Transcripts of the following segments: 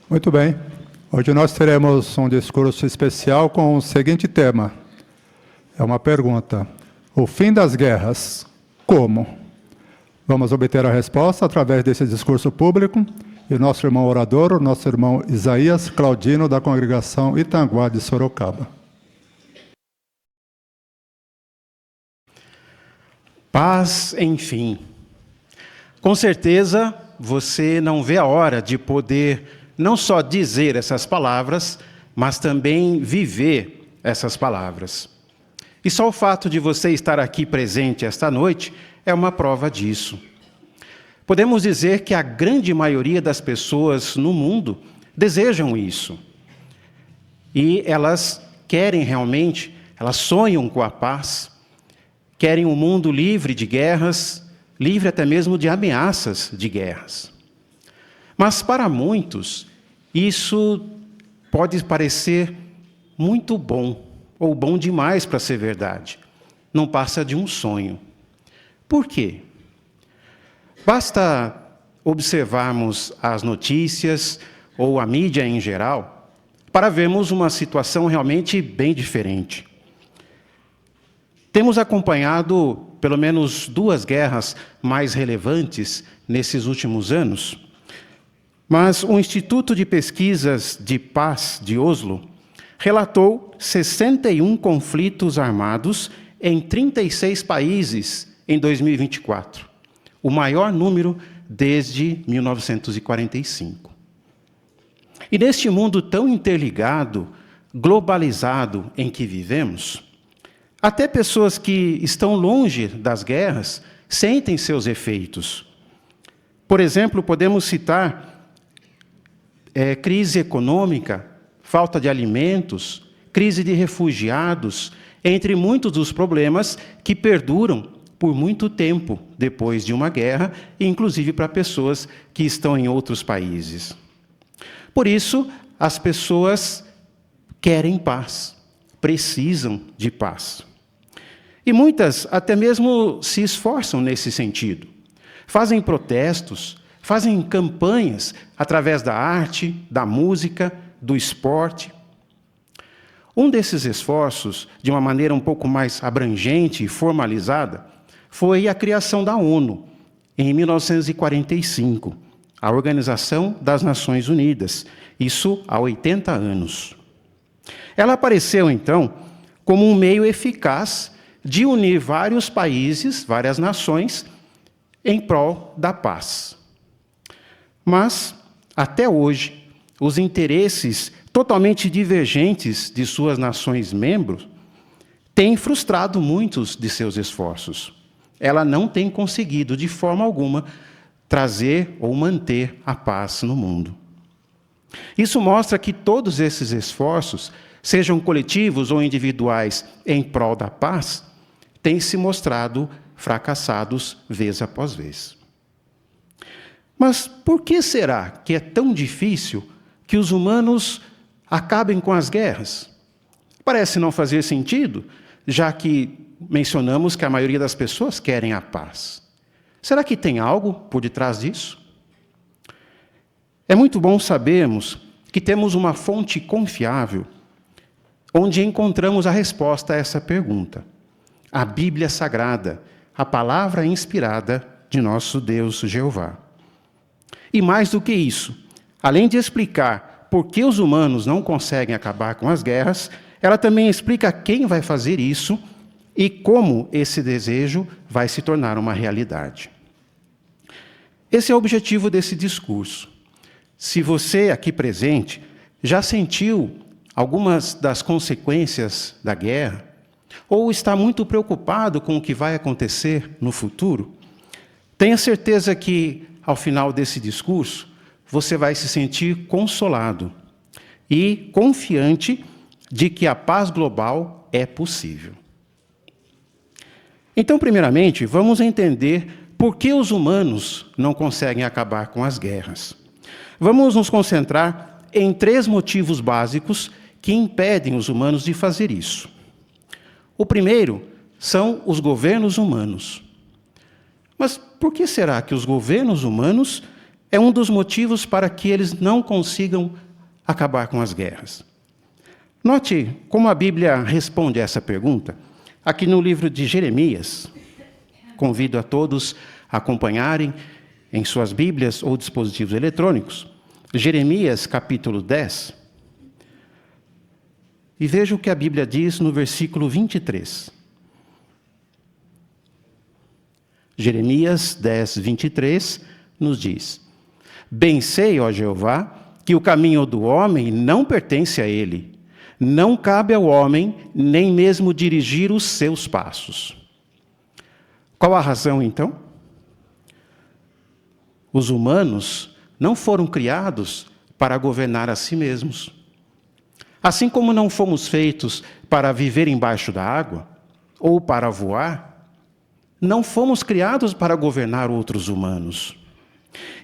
Muito bem. Hoje nós teremos um discurso especial com o seguinte tema. É uma pergunta. O fim das guerras, como? Vamos obter a resposta através desse discurso público. E o nosso irmão orador, o nosso irmão Isaías Claudino, da congregação Itanguá de Sorocaba. Paz, enfim. Com certeza, você não vê a hora de poder não só dizer essas palavras, mas também viver essas palavras. E só o fato de você estar aqui presente esta noite é uma prova disso. Podemos dizer que a grande maioria das pessoas no mundo desejam isso. E elas querem realmente, elas sonham com a paz, querem um mundo livre de guerras, livre até mesmo de ameaças de guerras. Mas para muitos, isso pode parecer muito bom, ou bom demais para ser verdade. Não passa de um sonho. Por quê? Basta observarmos as notícias ou a mídia em geral para vermos uma situação realmente bem diferente. Temos acompanhado pelo menos 2 guerras mais relevantes nesses últimos anos, mas o Instituto de Pesquisas de Paz de Oslo relatou 61 conflitos armados em 36 países em 2024, o maior número desde 1945. E neste mundo tão interligado, globalizado em que vivemos, até pessoas que estão longe das guerras sentem seus efeitos. Por exemplo, podemos citar crise econômica, falta de alimentos, crise de refugiados, entre muitos dos problemas que perduram por muito tempo depois de uma guerra, inclusive para pessoas que estão em outros países. Por isso, as pessoas querem paz, precisam de paz. E muitas até mesmo se esforçam nesse sentido. Fazem protestos, fazem campanhas através da arte, da música, do esporte. Um desses esforços, de uma maneira um pouco mais abrangente e formalizada, foi a criação da ONU, em 1945, a Organização das Nações Unidas, isso há 80 anos. Ela apareceu, então, como um meio eficaz de unir vários países, várias nações, em prol da paz. Mas, até hoje, os interesses totalmente divergentes de suas nações membros têm frustrado muitos de seus esforços. Ela não tem conseguido, de forma alguma, trazer ou manter a paz no mundo. Isso mostra que todos esses esforços, sejam coletivos ou individuais em prol da paz, têm se mostrado fracassados vez após vez. Mas por que será que é tão difícil que os humanos acabem com as guerras? Parece não fazer sentido, já que mencionamos que a maioria das pessoas querem a paz. Será que tem algo por detrás disso? É muito bom sabermos que temos uma fonte confiável onde encontramos a resposta a essa pergunta. A Bíblia Sagrada, a palavra inspirada de nosso Deus Jeová. E mais do que isso, além de explicar por que os humanos não conseguem acabar com as guerras, ela também explica quem vai fazer isso e como esse desejo vai se tornar uma realidade. Esse é o objetivo desse discurso. Se você aqui presente já sentiu algumas das consequências da guerra, ou está muito preocupado com o que vai acontecer no futuro, tenha certeza que, ao final desse discurso, você vai se sentir consolado e confiante de que a paz global é possível. Então, primeiramente, vamos entender por que os humanos não conseguem acabar com as guerras. Vamos nos concentrar em 3 motivos básicos que impedem os humanos de fazer isso. O primeiro são os governos humanos. Mas por que será que os governos humanos é um dos motivos para que eles não consigam acabar com as guerras. Note como a Bíblia responde a essa pergunta, aqui no livro de Jeremias. Convido a todos a acompanharem em suas Bíblias ou dispositivos eletrônicos, Jeremias capítulo 10, e veja o que a Bíblia diz no versículo 23. Jeremias 10, 23 nos diz: Bem sei, ó Jeová, que o caminho do homem não pertence a ele, não cabe ao homem nem mesmo dirigir os seus passos. Qual a razão, então? Os humanos não foram criados para governar a si mesmos. Assim como não fomos feitos para viver embaixo da água ou para voar, não fomos criados para governar outros humanos.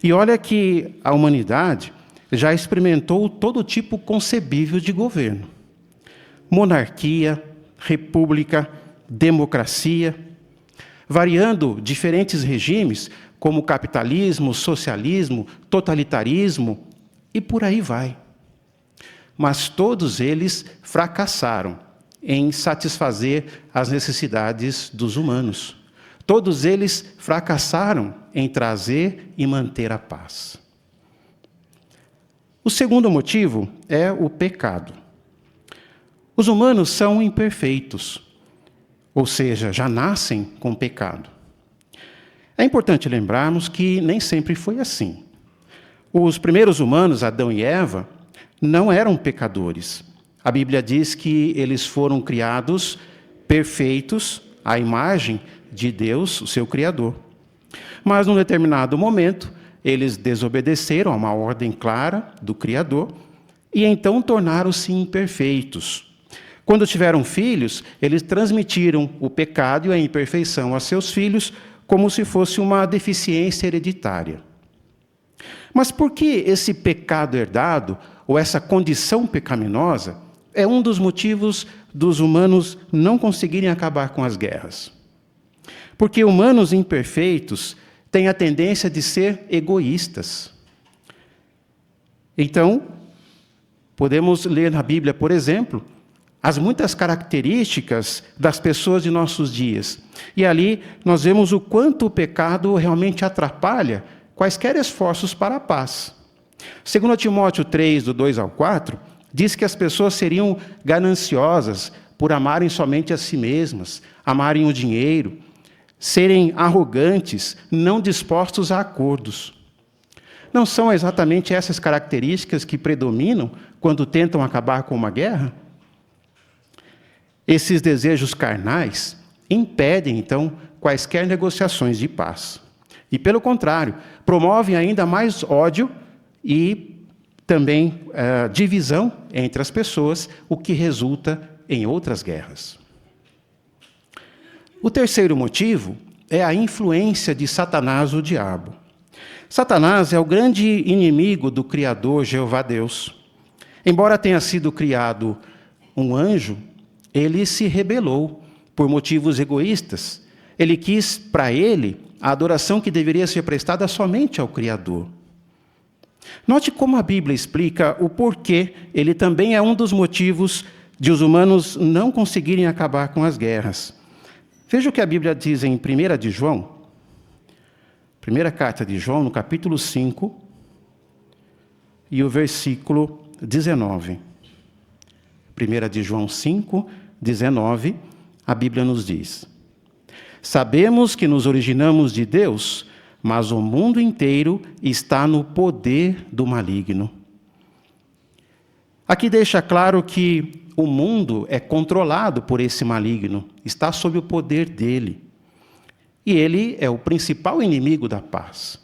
E olha que a humanidade já experimentou todo tipo concebível de governo. Monarquia, república, democracia, variando diferentes regimes como capitalismo, socialismo, totalitarismo e por aí vai. Mas todos eles fracassaram em satisfazer as necessidades dos humanos. Todos eles fracassaram em trazer e manter a paz. O segundo motivo é o pecado. Os humanos são imperfeitos, ou seja, já nascem com pecado. É importante lembrarmos que nem sempre foi assim. Os primeiros humanos, Adão e Eva, não eram pecadores. A Bíblia diz que eles foram criados perfeitos à imagem de Deus, o seu Criador. Mas, num determinado momento, eles desobedeceram a uma ordem clara do Criador e então tornaram-se imperfeitos. Quando tiveram filhos, eles transmitiram o pecado e a imperfeição a seus filhos como se fosse uma deficiência hereditária. Mas por que esse pecado herdado, ou essa condição pecaminosa, é um dos motivos dos humanos não conseguirem acabar com as guerras? Porque humanos imperfeitos têm a tendência de ser egoístas. Então, podemos ler na Bíblia, por exemplo, as muitas características das pessoas de nossos dias. E ali nós vemos o quanto o pecado realmente atrapalha quaisquer esforços para a paz. 2 Timóteo 3, do 2 ao 4, diz que as pessoas seriam gananciosas por amarem somente a si mesmas, amarem o dinheiro, serem arrogantes, não dispostos a acordos. Não são exatamente essas características que predominam quando tentam acabar com uma guerra? Esses desejos carnais impedem, então, quaisquer negociações de paz. E, pelo contrário, promovem ainda mais ódio e também divisão entre as pessoas, o que resulta em outras guerras. O terceiro motivo é a influência de Satanás, o diabo. Satanás é o grande inimigo do Criador, Jeová Deus. Embora tenha sido criado um anjo, ele se rebelou por motivos egoístas. Ele quis, para ele, a adoração que deveria ser prestada somente ao Criador. Note como a Bíblia explica o porquê ele também é um dos motivos de os humanos não conseguirem acabar com as guerras. Veja o que a Bíblia diz em 1 de João, primeira carta de João, no capítulo 5, e o versículo 19. 1 de João 5, 19, a Bíblia nos diz: Sabemos que nos originamos de Deus, mas o mundo inteiro está no poder do maligno. Aqui deixa claro que o mundo é controlado por esse maligno, está sob o poder dele. E ele é o principal inimigo da paz.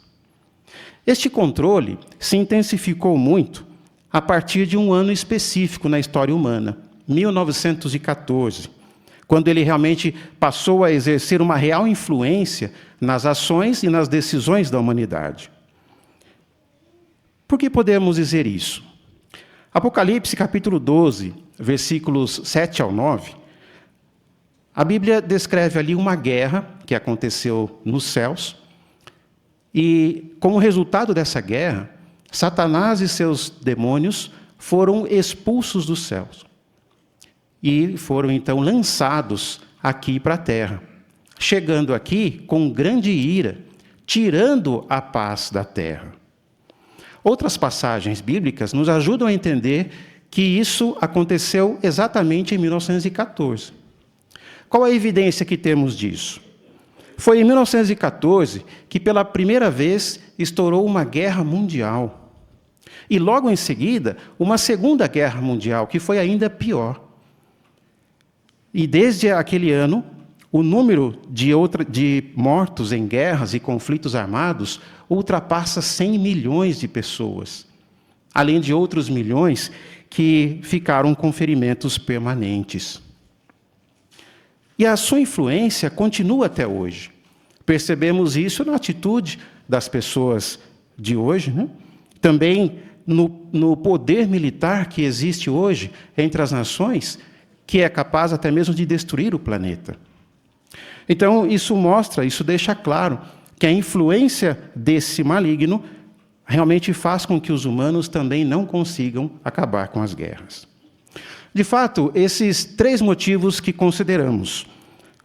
Este controle se intensificou muito a partir de um ano específico na história humana, 1914, quando ele realmente passou a exercer uma real influência nas ações e nas decisões da humanidade. Por que podemos dizer isso? Apocalipse capítulo 12, versículos 7 ao 9, a Bíblia descreve ali uma guerra que aconteceu nos céus, E, como resultado dessa guerra, Satanás e seus demônios foram expulsos dos céus. E foram, então, lançados aqui para a terra, chegando aqui com grande ira, tirando a paz da terra. Outras passagens bíblicas nos ajudam a entender que isso aconteceu exatamente em 1914. Qual a evidência que temos disso? Foi em 1914 que, pela primeira vez, estourou uma guerra mundial. E logo em seguida, uma segunda guerra mundial, que foi ainda pior. E desde aquele ano, o número de mortos em guerras e conflitos armados ultrapassa 100 milhões de pessoas, além de outros milhões que ficaram com ferimentos permanentes. E a sua influência continua até hoje. Percebemos isso na atitude das pessoas de hoje, né? Também no poder militar que existe hoje entre as nações, que é capaz até mesmo de destruir o planeta. Então, isso deixa claro que a influência desse maligno realmente faz com que os humanos também não consigam acabar com as guerras. De fato, esses três motivos que consideramos,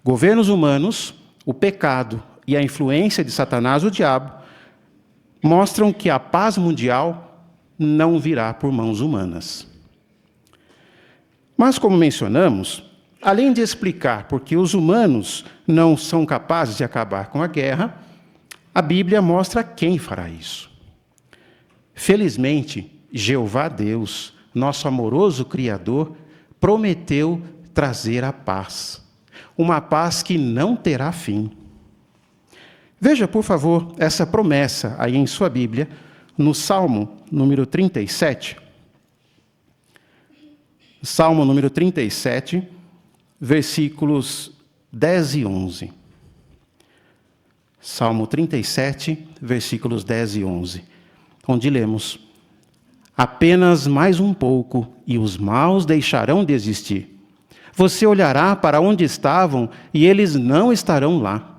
governos humanos, o pecado e a influência de Satanás, o diabo, mostram que a paz mundial não virá por mãos humanas. Mas, como mencionamos, além de explicar por que os humanos não são capazes de acabar com a guerra, a Bíblia mostra quem fará isso. Felizmente, Jeová Deus, nosso amoroso Criador, prometeu trazer a paz. Uma paz que não terá fim. Veja, por favor, essa promessa aí em sua Bíblia, no Salmo número 37. Salmo número 37, versículos 10 e 11. Salmo 37, versículos 10 e 11, onde lemos: apenas mais um pouco e os maus deixarão de existir. Você olhará para onde estavam e eles não estarão lá.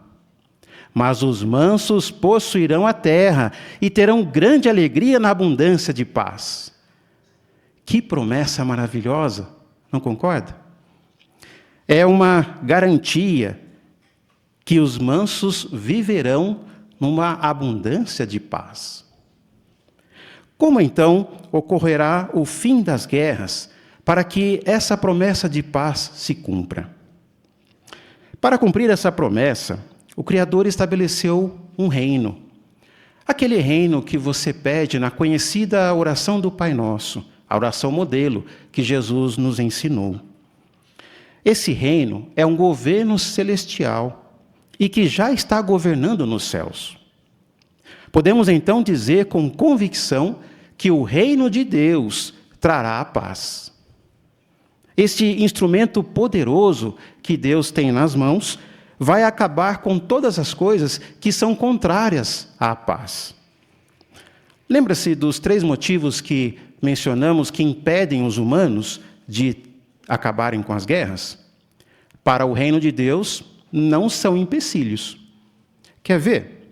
Mas os mansos possuirão a terra e terão grande alegria na abundância de paz. Que promessa maravilhosa, não concorda? É uma garantia que os mansos viverão numa abundância de paz. Como então ocorrerá o fim das guerras para que essa promessa de paz se cumpra? Para cumprir essa promessa, o Criador estabeleceu um reino. Aquele reino que você pede na conhecida oração do Pai Nosso, a oração modelo que Jesus nos ensinou. Esse reino é um governo celestial e que já está governando nos céus. Podemos então dizer com convicção que o reino de Deus trará a paz. Este instrumento poderoso que Deus tem nas mãos vai acabar com todas as coisas que são contrárias à paz. Lembra-se dos três motivos que mencionamos que impedem os humanos de acabarem com as guerras? Para o reino de Deus, não são empecilhos. Quer ver?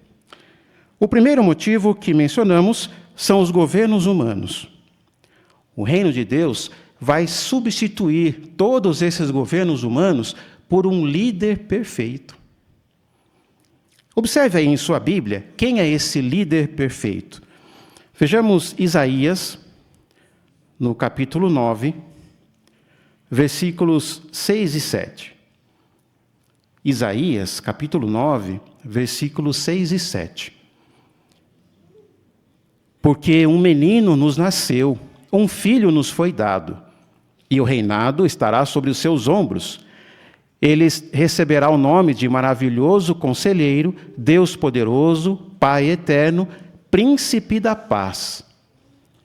O primeiro motivo que mencionamos são os governos humanos. O reino de Deus vai substituir todos esses governos humanos por um líder perfeito. Observe aí em sua Bíblia quem é esse líder perfeito. Vejamos Isaías, no capítulo 9, versículos 6 e 7. Isaías, capítulo 9, versículos 6 e 7. Porque um menino nos nasceu, um filho nos foi dado, e o reinado estará sobre os seus ombros. Ele receberá o nome de Maravilhoso Conselheiro, Deus Poderoso, Pai Eterno, Príncipe da Paz.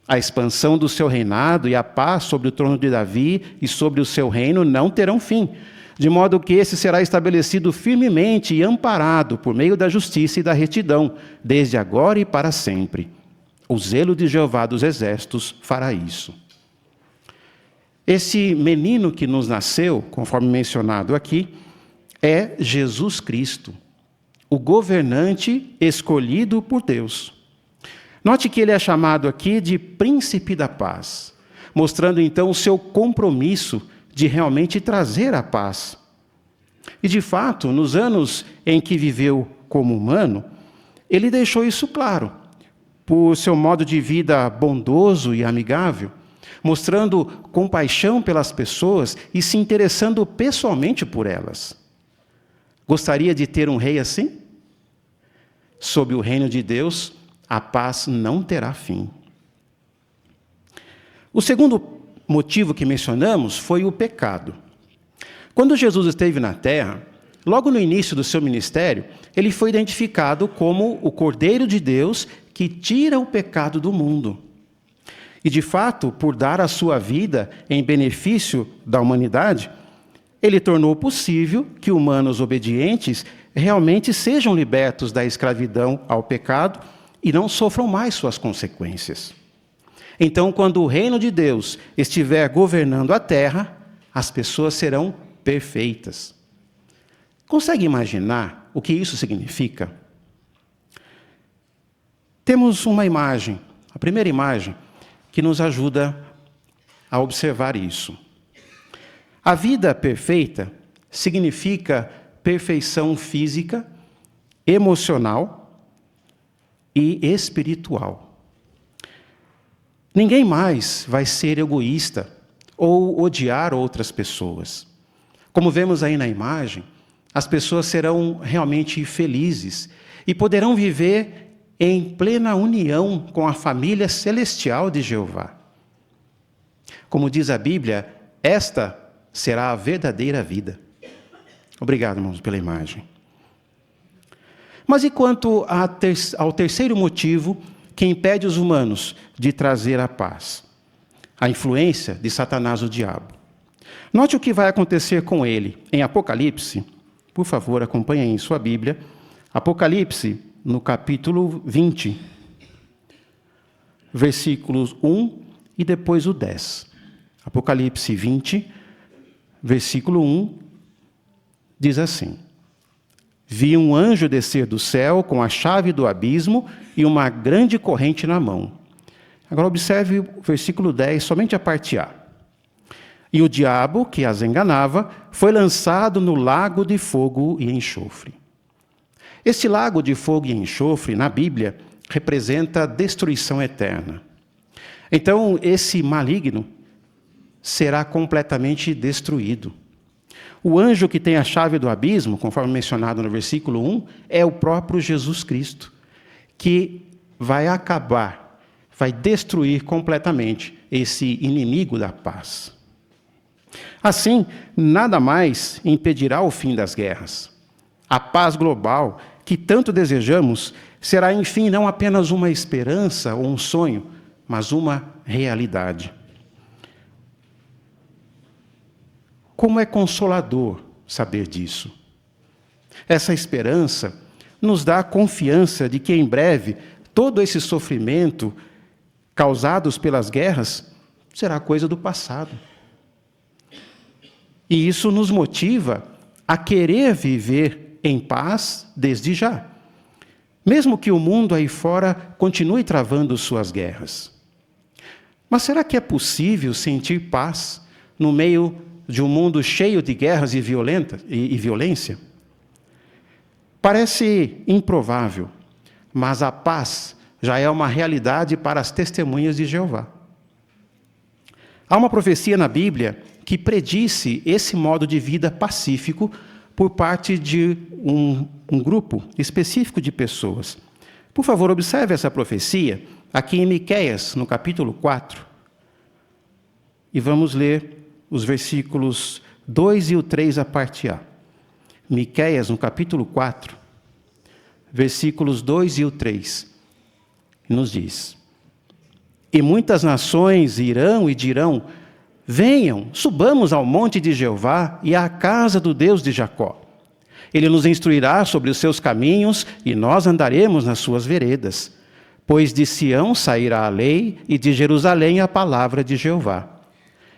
A expansão do seu reinado e a paz sobre o trono de Davi e sobre o seu reino não terão fim, de modo que esse será estabelecido firmemente e amparado por meio da justiça e da retidão, desde agora e para sempre. O zelo de Jeová dos Exércitos fará isso. Esse menino que nos nasceu, conforme mencionado aqui, é Jesus Cristo, o governante escolhido por Deus. Note que ele é chamado aqui de príncipe da paz, mostrando então o seu compromisso de realmente trazer a paz. E de fato, nos anos em que viveu como humano, ele deixou isso claro, por seu modo de vida bondoso e amigável, mostrando compaixão pelas pessoas e se interessando pessoalmente por elas. Gostaria de ter um rei assim? Sob o reino de Deus, a paz não terá fim. O segundo motivo que mencionamos foi o pecado. Quando Jesus esteve na terra, logo no início do seu ministério, ele foi identificado como o Cordeiro de Deus que tira o pecado do mundo. E, de fato, por dar a sua vida em benefício da humanidade, ele tornou possível que humanos obedientes realmente sejam libertos da escravidão ao pecado e não sofram mais suas consequências. Então, quando o reino de Deus estiver governando a terra, as pessoas serão perfeitas. Consegue imaginar o que isso significa? Temos uma imagem, a primeira imagem, que nos ajuda a observar isso. A vida perfeita significa perfeição física, emocional e espiritual. Ninguém mais vai ser egoísta ou odiar outras pessoas. Como vemos aí na imagem, as pessoas serão realmente felizes e poderão viver em plena união com a família celestial de Jeová. Como diz a Bíblia, esta será a verdadeira vida. Obrigado, irmãos, pela imagem. Mas e quanto ao terceiro motivo que impede os humanos de trazer a paz? A influência de Satanás, o diabo. Note o que vai acontecer com ele em Apocalipse. Por favor, acompanhe aí em sua Bíblia. Apocalipse, no capítulo 20, versículos 1 e depois o 10. Apocalipse 20, versículo 1, diz assim: Vi um anjo descer do céu com a chave do abismo e uma grande corrente na mão. Agora observe o versículo 10, somente a parte A. E o diabo, que as enganava, foi lançado no lago de fogo e enxofre. Este lago de fogo e enxofre, na Bíblia, representa a destruição eterna. Então, esse maligno será completamente destruído. O anjo que tem a chave do abismo, conforme mencionado no versículo 1, é o próprio Jesus Cristo, que vai acabar, vai destruir completamente esse inimigo da paz. Assim, nada mais impedirá o fim das guerras. A paz global que tanto desejamos será, enfim, não apenas uma esperança ou um sonho, mas uma realidade. Como é consolador saber disso. Essa esperança nos dá a confiança de que em breve todo esse sofrimento causados pelas guerras será coisa do passado. E isso nos motiva a querer viver em paz desde já, mesmo que o mundo aí fora continue travando suas guerras. Mas será que é possível sentir paz no meio de um mundo cheio de guerras e violência? Parece improvável, mas a paz já é uma realidade para as testemunhas de Jeová. Há uma profecia na Bíblia que predisse esse modo de vida pacífico por parte de um grupo específico de pessoas. Por favor, observe essa profecia aqui em Miqueias, no capítulo 4. E vamos ler os versículos 2 e o 3, a parte A. Miqueias, no capítulo 4, versículos 2 e o 3, nos diz: E muitas nações irão e dirão: Venham, subamos ao monte de Jeová e à casa do Deus de Jacó. Ele nos instruirá sobre os seus caminhos e nós andaremos nas suas veredas. Pois de Sião sairá a lei e de Jerusalém a palavra de Jeová.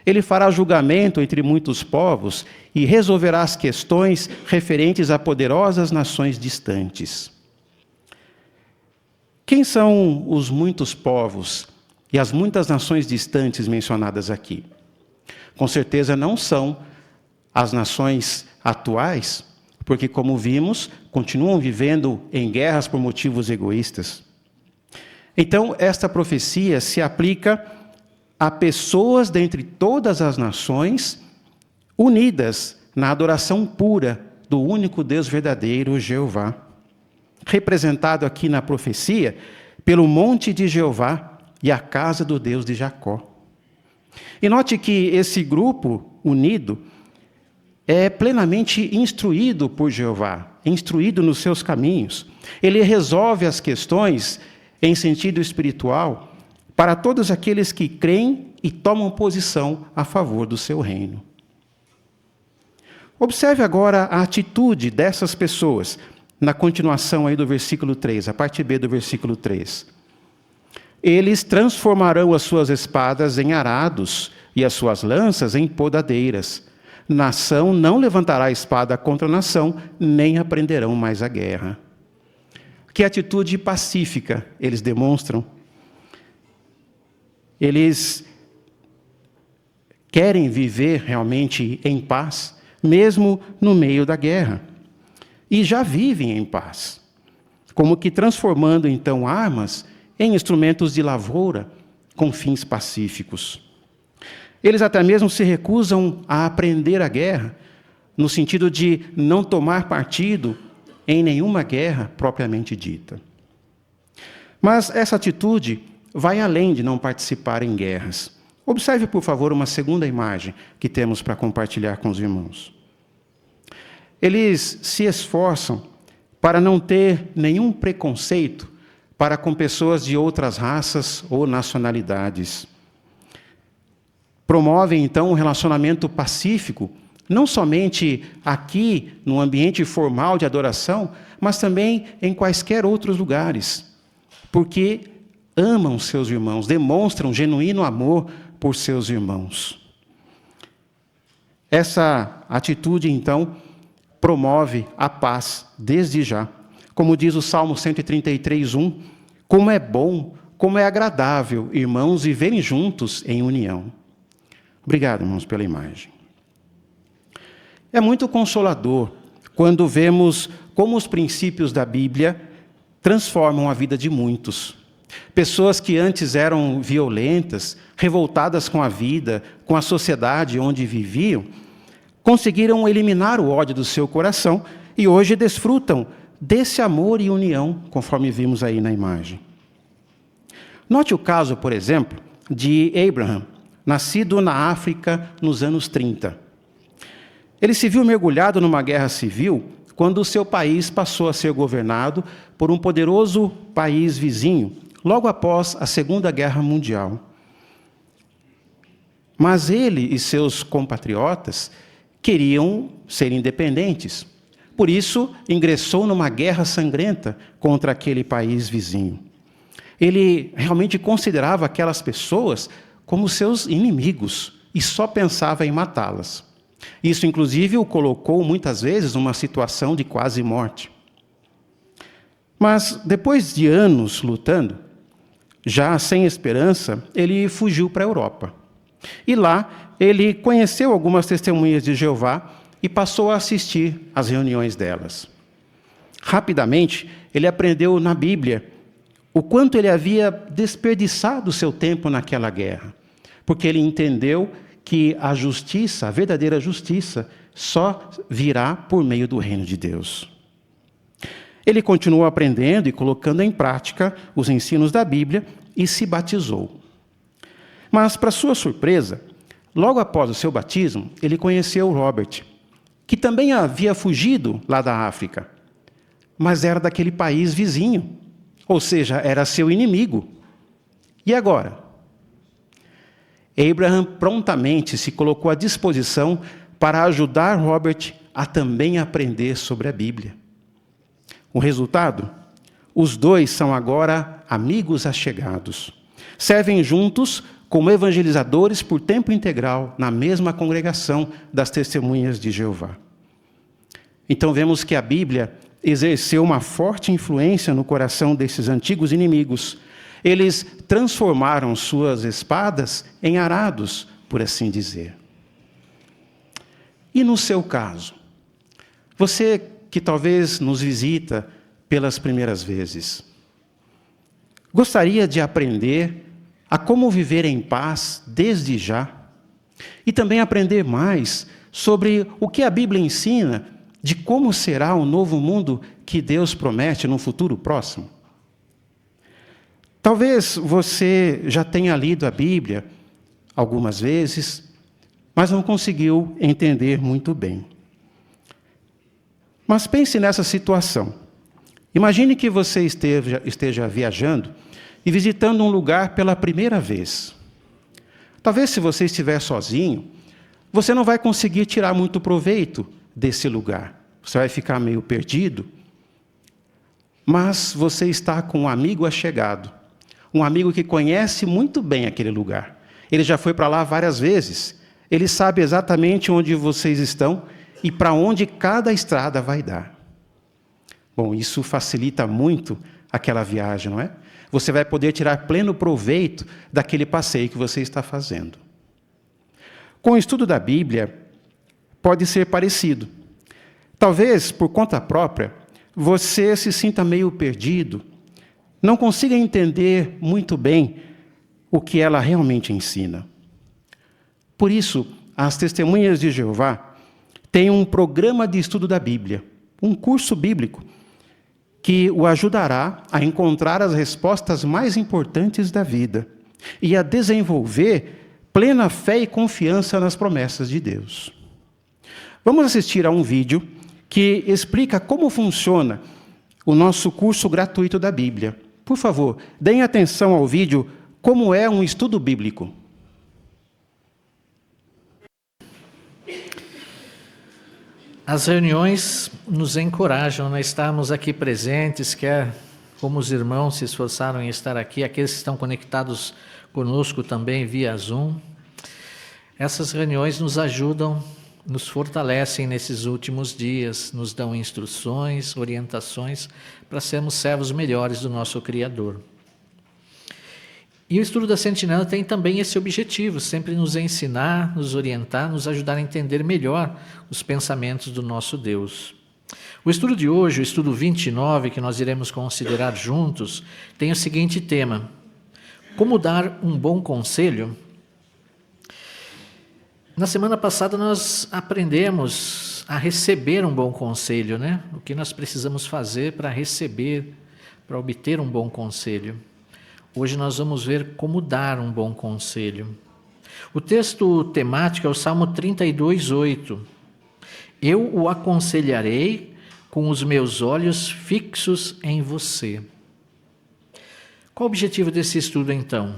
Ele fará julgamento entre muitos povos e resolverá as questões referentes a poderosas nações distantes. Quem são os muitos povos e as muitas nações distantes mencionadas aqui? Com certeza não são as nações atuais, porque, como vimos, continuam vivendo em guerras por motivos egoístas. Então, esta profecia se aplica a pessoas dentre todas as nações unidas na adoração pura do único Deus verdadeiro, Jeová, representado aqui na profecia pelo monte de Jeová e a casa do Deus de Jacó. E note que esse grupo unido é plenamente instruído por Jeová, instruído nos seus caminhos. Ele resolve as questões em sentido espiritual para todos aqueles que creem e tomam posição a favor do seu reino. Observe agora a atitude dessas pessoas, na continuação aí do versículo 3, a parte B do versículo 3. Eles transformarão as suas espadas em arados e as suas lanças em podadeiras. Nação não levantará espada contra nação, nem aprenderão mais a guerra. Que atitude pacífica eles demonstram. Eles querem viver realmente em paz, mesmo no meio da guerra. E já vivem em paz, como que transformando então armas em instrumentos de lavoura com fins pacíficos. Eles até mesmo se recusam a aprender a guerra, no sentido de não tomar partido em nenhuma guerra propriamente dita. Mas essa atitude vai além de não participar em guerras. Observe, por favor, uma segunda imagem que temos para compartilhar com os irmãos. Eles se esforçam para não ter nenhum preconceito para com pessoas de outras raças ou nacionalidades. Promovem, então, um relacionamento pacífico, não somente aqui, no ambiente formal de adoração, mas também em quaisquer outros lugares, porque amam seus irmãos, demonstram genuíno amor por seus irmãos. Essa atitude, então, promove a paz desde já. Como diz o Salmo 133:1, como é bom, como é agradável, irmãos, viverem juntos em união. Obrigado, irmãos, pela imagem. É muito consolador quando vemos como os princípios da Bíblia transformam a vida de muitos. Pessoas que antes eram violentas, revoltadas com a vida, com a sociedade onde viviam, conseguiram eliminar o ódio do seu coração e hoje desfrutam desse amor e união, conforme vimos aí na imagem. Note o caso, por exemplo, de Abraham, nascido na África nos anos 30. Ele se viu mergulhado numa guerra civil quando o seu país passou a ser governado por um poderoso país vizinho, logo após a Segunda Guerra Mundial. Mas ele e seus compatriotas queriam ser independentes. Por isso, ingressou numa guerra sangrenta contra aquele país vizinho. Ele realmente considerava aquelas pessoas como seus inimigos e só pensava em matá-las. Isso, inclusive, o colocou muitas vezes numa situação de quase morte. Mas, depois de anos lutando, já sem esperança, ele fugiu para a Europa. E lá, ele conheceu algumas testemunhas de Jeová e passou a assistir às reuniões delas. Rapidamente, ele aprendeu na Bíblia o quanto ele havia desperdiçado o seu tempo naquela guerra, porque ele entendeu que a justiça, a verdadeira justiça, só virá por meio do reino de Deus. Ele continuou aprendendo e colocando em prática os ensinos da Bíblia e se batizou. Mas, para sua surpresa, logo após o seu batismo, ele conheceu Robert, que também havia fugido lá da África, mas era daquele país vizinho, ou seja, era seu inimigo. E agora? Abraham prontamente se colocou à disposição para ajudar Robert a também aprender sobre a Bíblia. O resultado? Os dois são agora amigos achegados. Servem juntos como evangelizadores por tempo integral na mesma congregação das Testemunhas de Jeová. Então vemos que a Bíblia exerceu uma forte influência no coração desses antigos inimigos. Eles transformaram suas espadas em arados, por assim dizer. E no seu caso? Você que talvez nos visita pelas primeiras vezes, gostaria de aprender a como viver em paz desde já? E também aprender mais sobre o que a Bíblia ensina de como será o novo mundo que Deus promete no futuro próximo? Talvez você já tenha lido a Bíblia algumas vezes, mas não conseguiu entender muito bem. Mas pense nessa situação. Imagine que você esteja viajando e visitando um lugar pela primeira vez. Talvez, se você estiver sozinho, você não vai conseguir tirar muito proveito desse lugar. Você vai ficar meio perdido. Mas você está com um amigo achegado, um amigo que conhece muito bem aquele lugar. Ele já foi para lá várias vezes. Ele sabe exatamente onde vocês estão e para onde cada estrada vai dar. Bom, isso facilita muito aquela viagem, não é? Você vai poder tirar pleno proveito daquele passeio que você está fazendo. Com o estudo da Bíblia, pode ser parecido. Talvez, por conta própria, você se sinta meio perdido, não consiga entender muito bem o que ela realmente ensina. Por isso, as Testemunhas de Jeová têm um programa de estudo da Bíblia, um curso bíblico, que o ajudará a encontrar as respostas mais importantes da vida e a desenvolver plena fé e confiança nas promessas de Deus. Vamos assistir a um vídeo que explica como funciona o nosso curso gratuito da Bíblia. Por favor, deem atenção ao vídeo Como é um estudo bíblico. As reuniões nos encorajam a estarmos aqui presentes, quer como os irmãos se esforçaram em estar aqui, aqueles que estão conectados conosco também via Zoom. Essas reuniões nos ajudam, nos fortalecem nesses últimos dias, nos dão instruções, orientações para sermos servos melhores do nosso Criador. E o estudo da Sentinela tem também esse objetivo, sempre nos ensinar, nos orientar, nos ajudar a entender melhor os pensamentos do nosso Deus. O estudo de hoje, o estudo 29, que nós iremos considerar juntos, tem o seguinte tema: como dar um bom conselho? Na semana passada nós aprendemos a receber um bom conselho, né? O que nós precisamos fazer para receber, para obter um bom conselho. Hoje nós vamos ver como dar um bom conselho. O texto temático é o Salmo 32:8. Eu o aconselharei com os meus olhos fixos em você. Qual o objetivo desse estudo, então?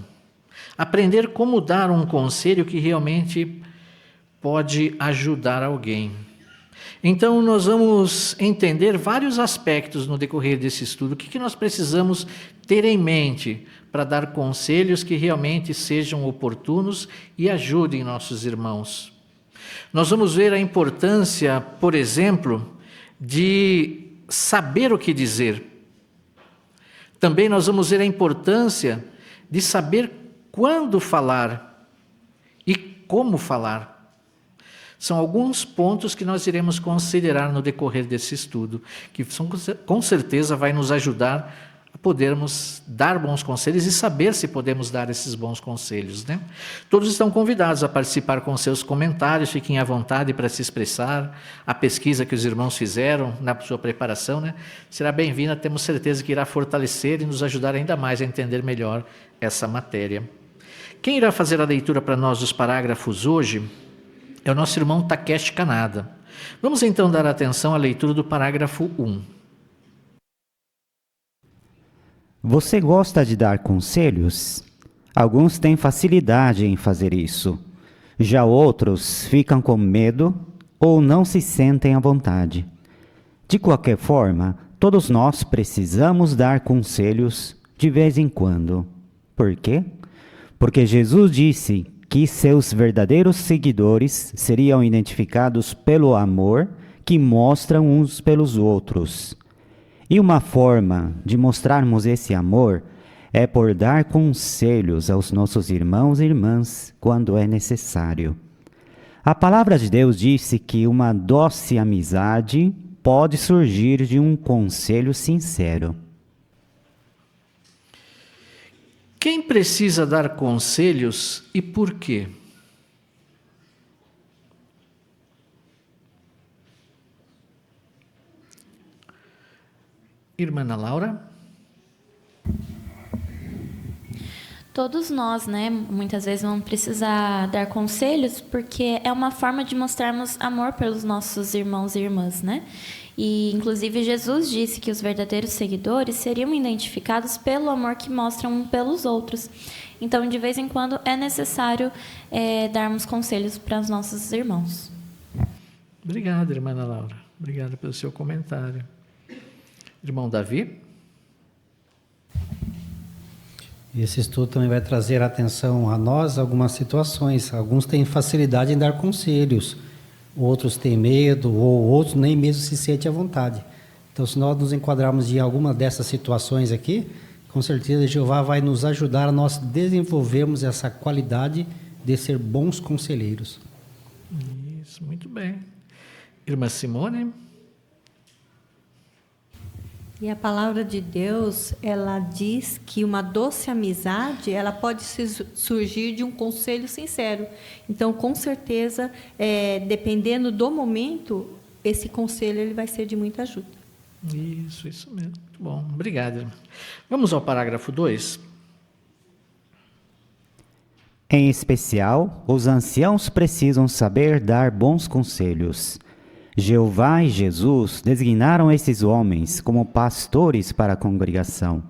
Aprender como dar um conselho que realmente pode ajudar alguém. Então, nós vamos entender vários aspectos no decorrer desse estudo. O que nós precisamos ter em mente para dar conselhos que realmente sejam oportunos e ajudem nossos irmãos. Nós vamos ver a importância, por exemplo, de saber o que dizer. Também nós vamos ver a importância de saber quando falar e como falar. São alguns pontos que nós iremos considerar no decorrer desse estudo, que com certeza vai nos ajudar a podermos dar bons conselhos e saber se podemos dar esses bons conselhos, né? Todos estão convidados a participar com seus comentários, fiquem à vontade para se expressar. A pesquisa que os irmãos fizeram na sua preparação, né, será bem-vinda, temos certeza que irá fortalecer e nos ajudar ainda mais a entender melhor essa matéria. Quem irá fazer a leitura para nós dos parágrafos hoje é o nosso irmão Takeshi Kanada. Vamos então dar atenção à leitura do parágrafo 1. Você gosta de dar conselhos? Alguns têm facilidade em fazer isso. Já outros ficam com medo ou não se sentem à vontade. De qualquer forma, todos nós precisamos dar conselhos de vez em quando. Por quê? Porque Jesus disse que seus verdadeiros seguidores seriam identificados pelo amor que mostram uns pelos outros. E uma forma de mostrarmos esse amor é por dar conselhos aos nossos irmãos e irmãs quando é necessário. A palavra de Deus disse que uma doce amizade pode surgir de um conselho sincero. Quem precisa dar conselhos e por quê? Irmã Ana Laura? Todos nós, né, muitas vezes vamos precisar dar conselhos, porque é uma forma de mostrarmos amor pelos nossos irmãos e irmãs, né? E, inclusive, Jesus disse que os verdadeiros seguidores seriam identificados pelo amor que mostram um pelos outros. Então, de vez em quando, é necessário darmos conselhos para os nossos irmãos. Obrigado, irmã Ana Laura. Obrigado pelo seu comentário. Irmão Davi? Esse estudo também vai trazer atenção a nós algumas situações. Alguns têm facilidade em dar conselhos, outros têm medo, ou outros nem mesmo se sentem à vontade. Então, se nós nos enquadrarmos em alguma dessas situações aqui, com certeza Jeová vai nos ajudar a nós desenvolvermos essa qualidade de ser bons conselheiros. Isso, muito bem. Irmã Simone? E a palavra de Deus, ela diz que uma doce amizade, ela pode surgir de um conselho sincero. Então, com certeza, dependendo do momento, esse conselho ele vai ser de muita ajuda. Isso mesmo. Muito bom. Obrigado, irmã. Vamos ao parágrafo 2. Em especial, os anciãos precisam saber dar bons conselhos. Jeová e Jesus designaram esses homens como pastores para a congregação.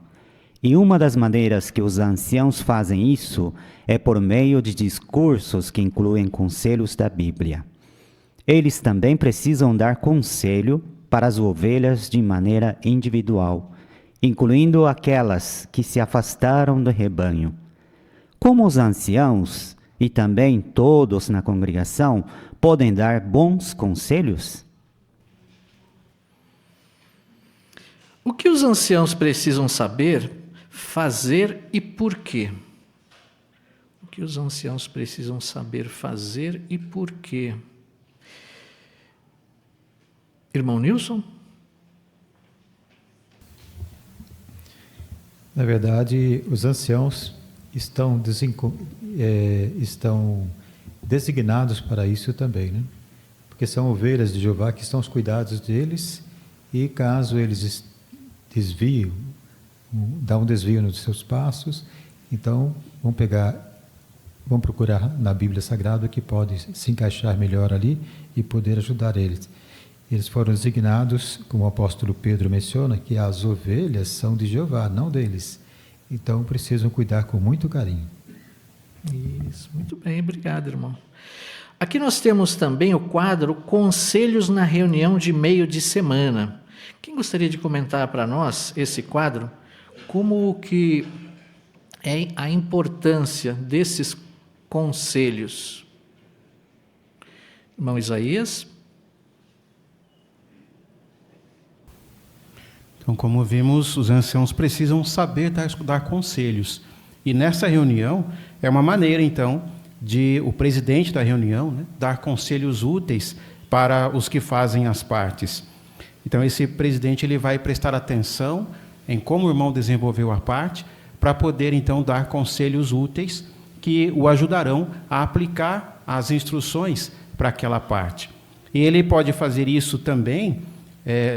E uma das maneiras que os anciãos fazem isso é por meio de discursos que incluem conselhos da Bíblia. Eles também precisam dar conselho para as ovelhas de maneira individual, incluindo aquelas que se afastaram do rebanho. Como os anciãos e também todos na congregação podem dar bons conselhos? O que os anciãos precisam saber, fazer e por quê? O que os anciãos precisam saber, fazer e por quê? Irmão Nilson? Na verdade, os anciãos estão designados para isso também, né? Porque são ovelhas de Jeová que estão aos cuidados deles, e caso eles desviem, dá um desvio nos seus passos, então vão procurar na Bíblia Sagrada que pode se encaixar melhor ali e poder ajudar eles. Eles foram designados, como o apóstolo Pedro menciona, que as ovelhas são de Jeová, não deles. Então precisam cuidar com muito carinho. Isso, muito bem, obrigado, irmão. Aqui nós temos também o quadro Conselhos na Reunião de Meio de Semana. Quem gostaria de comentar para nós esse quadro? Como que é a importância desses conselhos? Irmão Isaías? Então, como vimos, os anciãos precisam saber dar conselhos. E nessa reunião, é uma maneira, então, de o presidente da reunião, né, dar conselhos úteis para os que fazem as partes. Então, esse presidente ele vai prestar atenção em como o irmão desenvolveu a parte, para poder, então, dar conselhos úteis que o ajudarão a aplicar as instruções para aquela parte. E ele pode fazer isso também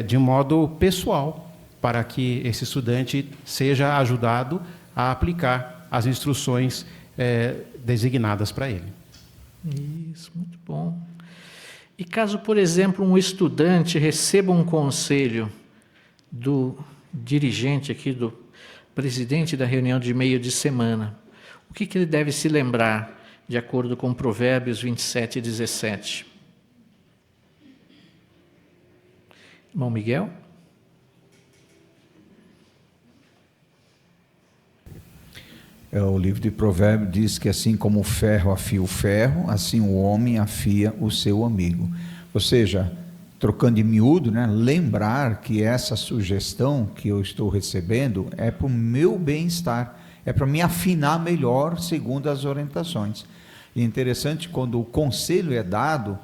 de modo pessoal, para que esse estudante seja ajudado a aplicar as instruções designadas para ele. Isso, muito bom. E caso, por exemplo, um estudante receba um conselho do dirigente aqui, do presidente da reunião de meio de semana, o que ele deve se lembrar, de acordo com Provérbios 27 e 17? Irmão Miguel? O livro de Provérbios diz que assim como o ferro afia o ferro, assim o homem afia o seu amigo. Ou seja, trocando de miúdo, né, lembrar que essa sugestão que eu estou recebendo é para o meu bem-estar, é para me afinar melhor segundo as orientações. E é interessante quando o conselho é dado,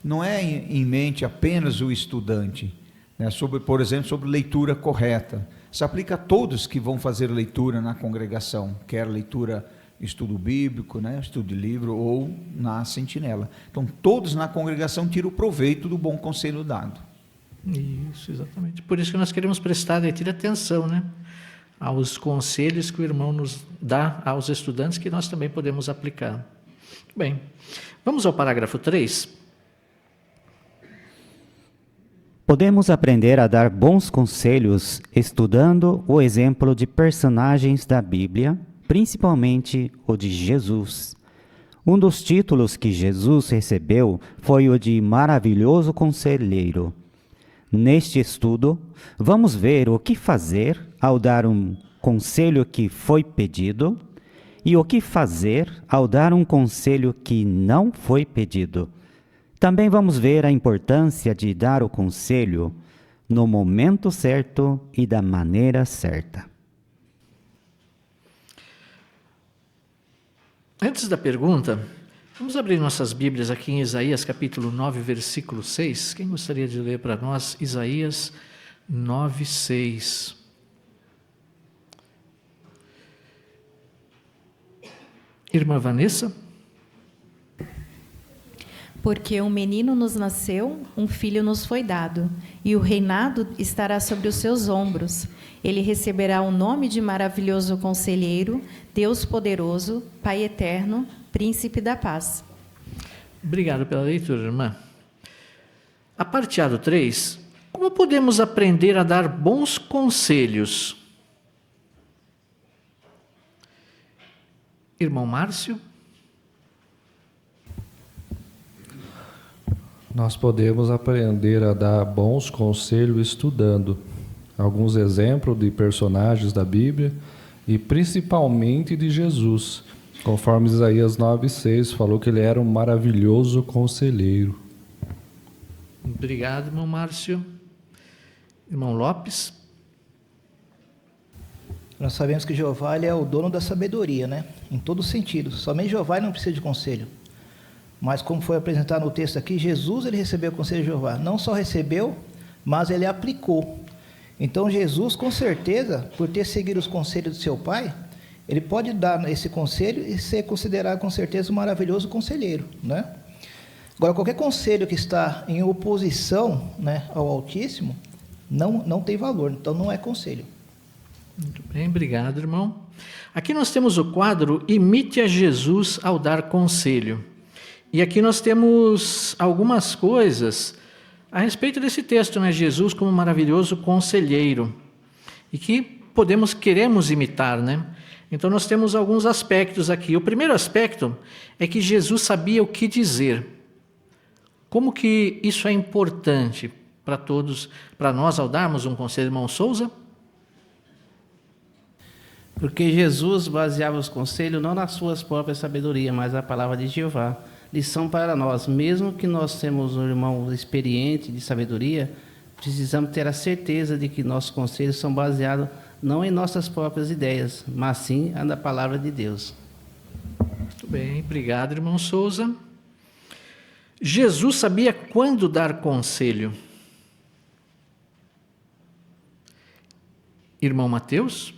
não é em mente apenas o estudante, né, sobre, por exemplo, sobre leitura correta. Se aplica a todos que vão fazer leitura na congregação, quer leitura, estudo bíblico, né, estudo de livro ou na sentinela. Então, todos na congregação tiram proveito do bom conselho dado. Isso, exatamente. Por isso que nós queremos prestar devida atenção, né, aos conselhos que o irmão nos dá aos estudantes, que nós também podemos aplicar. Bem, vamos ao parágrafo 3. Podemos aprender a dar bons conselhos estudando o exemplo de personagens da Bíblia, principalmente o de Jesus. Um dos títulos que Jesus recebeu foi o de Maravilhoso Conselheiro. Neste estudo, vamos ver o que fazer ao dar um conselho que foi pedido e o que fazer ao dar um conselho que não foi pedido. Também vamos ver a importância de dar o conselho no momento certo e da maneira certa. Antes da pergunta, vamos abrir nossas Bíblias aqui em Isaías capítulo 9, versículo 6. Quem gostaria de ler para nós Isaías 9, 6? Irmã Vanessa? Porque um menino nos nasceu, um filho nos foi dado, e o reinado estará sobre os seus ombros. Ele receberá o nome de Maravilhoso Conselheiro, Deus Poderoso, Pai Eterno, Príncipe da Paz. Obrigado pela leitura, irmã. A parte A do 3, como podemos aprender a dar bons conselhos? Irmão Márcio? Nós podemos aprender a dar bons conselhos estudando alguns exemplos de personagens da Bíblia e principalmente de Jesus, conforme Isaías 9,6 falou que ele era um maravilhoso conselheiro. Obrigado, irmão Márcio. Irmão Lopes? Nós sabemos que Jeová ele é o dono da sabedoria, né? Em todo sentido. Somente Jeová não precisa de conselho. Mas como foi apresentado no texto aqui, Jesus ele recebeu o conselho de Jeová. Não só recebeu, mas ele aplicou. Então Jesus, com certeza, por ter seguido os conselhos do seu pai, ele pode dar esse conselho e ser considerado com certeza um maravilhoso conselheiro, né? Agora, qualquer conselho que está em oposição, né, ao Altíssimo, não tem valor, então não é conselho. Muito bem, obrigado, irmão. Aqui nós temos o quadro Imite a Jesus ao dar conselho. E aqui nós temos algumas coisas a respeito desse texto, né? Jesus como maravilhoso conselheiro. E que queremos imitar, né? Então nós temos alguns aspectos aqui. O primeiro aspecto é que Jesus sabia o que dizer. Como que isso é importante para todos, para nós ao darmos um conselho, irmão Souza? Porque Jesus baseava os conselhos não nas suas próprias sabedorias, mas na palavra de Jeová. Lição para nós, mesmo que nós temos um irmão experiente de sabedoria, precisamos ter a certeza de que nossos conselhos são baseados não em nossas próprias ideias, mas sim na palavra de Deus. Muito bem, obrigado, irmão Souza. Jesus sabia quando dar conselho. Irmão Mateus?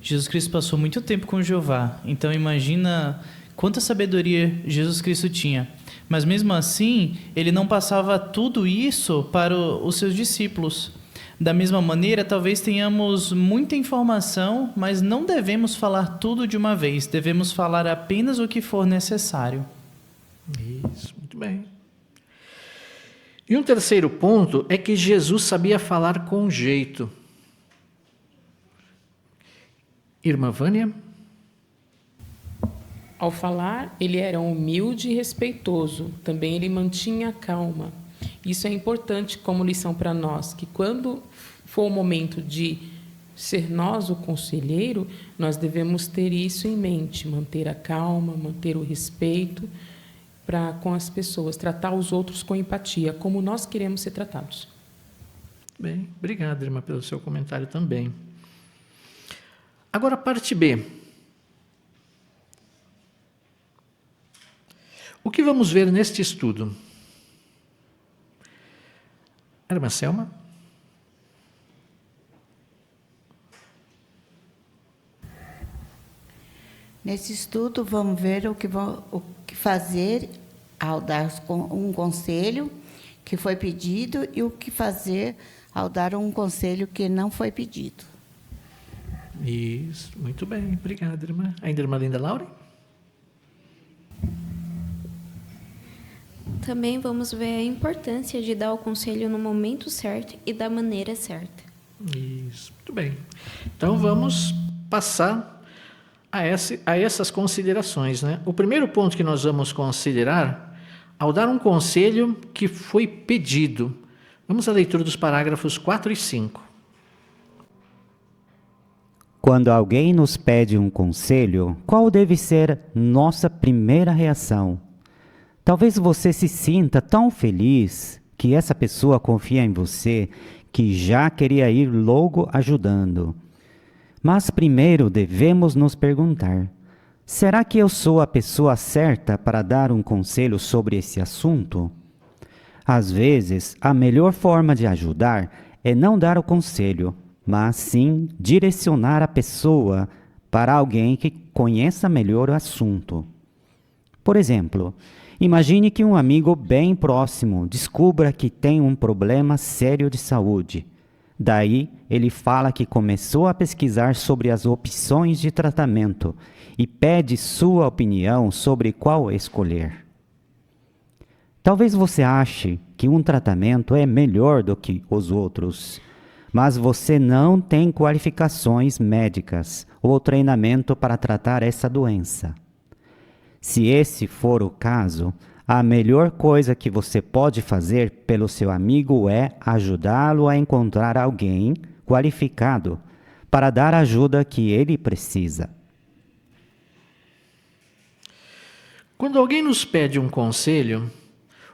Jesus Cristo passou muito tempo com Jeová, então imagina quanta sabedoria Jesus Cristo tinha. Mas mesmo assim, ele não passava tudo isso para os seus discípulos. Da mesma maneira, talvez tenhamos muita informação, mas não devemos falar tudo de uma vez. Devemos falar apenas o que for necessário. Isso, muito bem. E um terceiro ponto é que Jesus sabia falar com jeito. Irmã Vânia? Ao falar, ele era humilde e respeitoso. Também ele mantinha a calma. Isso é importante como lição para nós, que quando for o momento de ser nós o conselheiro, nós devemos ter isso em mente, manter a calma, manter o respeito para com as pessoas, tratar os outros com empatia, como nós queremos ser tratados. Bem, obrigado, irmã, pelo seu comentário também. Agora, parte B. O que vamos ver neste estudo? Irmã Selma? Nesse estudo, vamos ver o que fazer ao dar um conselho que foi pedido e o que fazer ao dar um conselho que não foi pedido. Isso, muito bem, obrigado, irmã. Ainda irmã Linda Laura? Também vamos ver a importância de dar o conselho no momento certo e da maneira certa. Isso, muito bem. Então vamos passar a essas considerações, né? O primeiro ponto que nós vamos considerar, ao dar um conselho que foi pedido. Vamos à leitura dos parágrafos 4 e 5. Quando alguém nos pede um conselho, qual deve ser nossa primeira reação? Talvez você se sinta tão feliz que essa pessoa confia em você que já queria ir logo ajudando. Mas primeiro devemos nos perguntar: será que eu sou a pessoa certa para dar um conselho sobre esse assunto? Às vezes, a melhor forma de ajudar é não dar o conselho, mas sim direcionar a pessoa para alguém que conheça melhor o assunto. Por exemplo, imagine que um amigo bem próximo descubra que tem um problema sério de saúde. Daí, ele fala que começou a pesquisar sobre as opções de tratamento e pede sua opinião sobre qual escolher. Talvez você ache que um tratamento é melhor do que os outros, mas você não tem qualificações médicas ou treinamento para tratar essa doença. Se esse for o caso, a melhor coisa que você pode fazer pelo seu amigo é ajudá-lo a encontrar alguém qualificado para dar a ajuda que ele precisa. Quando alguém nos pede um conselho,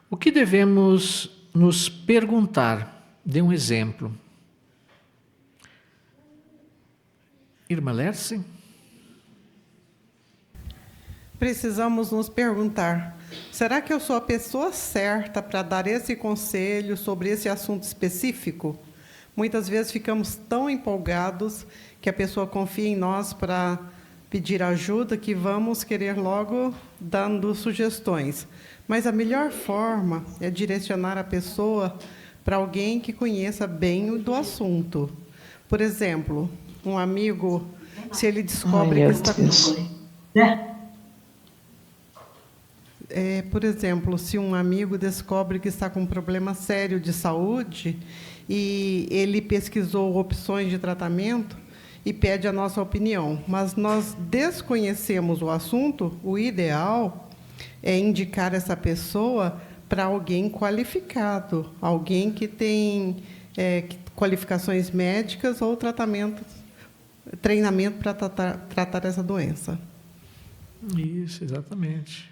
o que devemos nos perguntar? Dê um exemplo. Irmã Lerce? Precisamos nos perguntar: será que eu sou a pessoa certa para dar esse conselho sobre esse assunto específico? Muitas vezes ficamos tão empolgados que a pessoa confia em nós para pedir ajuda que vamos querer logo dando sugestões. Mas a melhor forma é direcionar a pessoa para alguém que conheça bem do assunto. Por exemplo, um amigo, se ele descobre que está por exemplo, se um amigo descobre que está com um problema sério de saúde e ele pesquisou opções de tratamento e pede a nossa opinião, mas nós desconhecemos o assunto, o ideal é indicar essa pessoa para alguém qualificado, alguém que tem qualificações médicas ou treinamento para tratar essa doença. Isso, exatamente.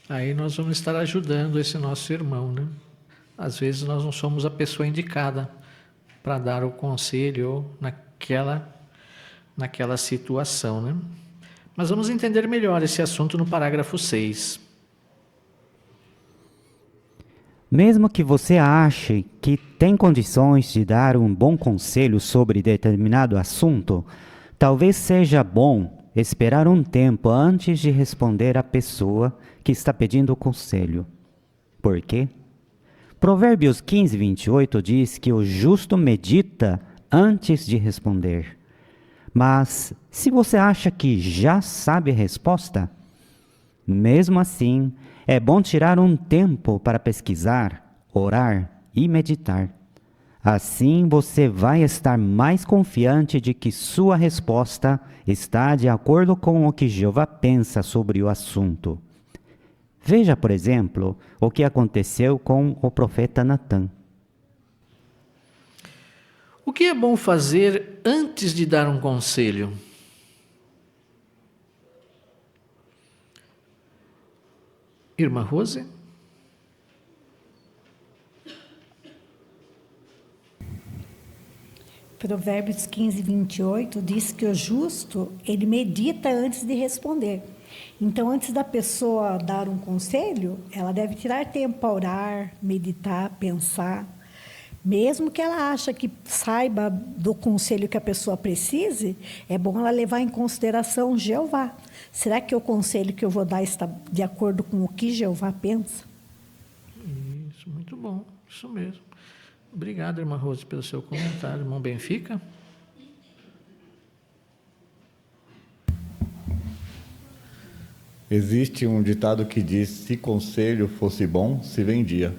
Aí nós vamos estar ajudando esse nosso irmão, né? Às vezes nós não somos a pessoa indicada para dar o conselho ou naquela situação, né? Mas vamos entender melhor esse assunto no parágrafo 6. Mesmo que você ache que tem condições de dar um bom conselho sobre determinado assunto, talvez seja bom esperar um tempo antes de responder à pessoa que está pedindo o conselho. Por quê? Provérbios 15, 28 diz que o justo medita antes de responder. Mas se você acha que já sabe a resposta, mesmo assim, é bom tirar um tempo para pesquisar, orar e meditar. Assim você vai estar mais confiante de que sua resposta está de acordo com o que Jeová pensa sobre o assunto. Veja, por exemplo, o que aconteceu com o profeta Natã. O que é bom fazer antes de dar um conselho? Irmã Rose? Provérbios 15, 28 diz que o justo, ele medita antes de responder. Então, antes da pessoa dar um conselho, ela deve tirar tempo para orar, meditar, pensar. Mesmo que ela ache que saiba do conselho que a pessoa precise, é bom ela levar em consideração Jeová. Será que o conselho que eu vou dar está de acordo com o que Jeová pensa? Isso, muito bom, isso mesmo. Obrigado, irmã Rose, pelo seu comentário. Irmão Benfica? Existe um ditado que diz: se conselho fosse bom, se vendia.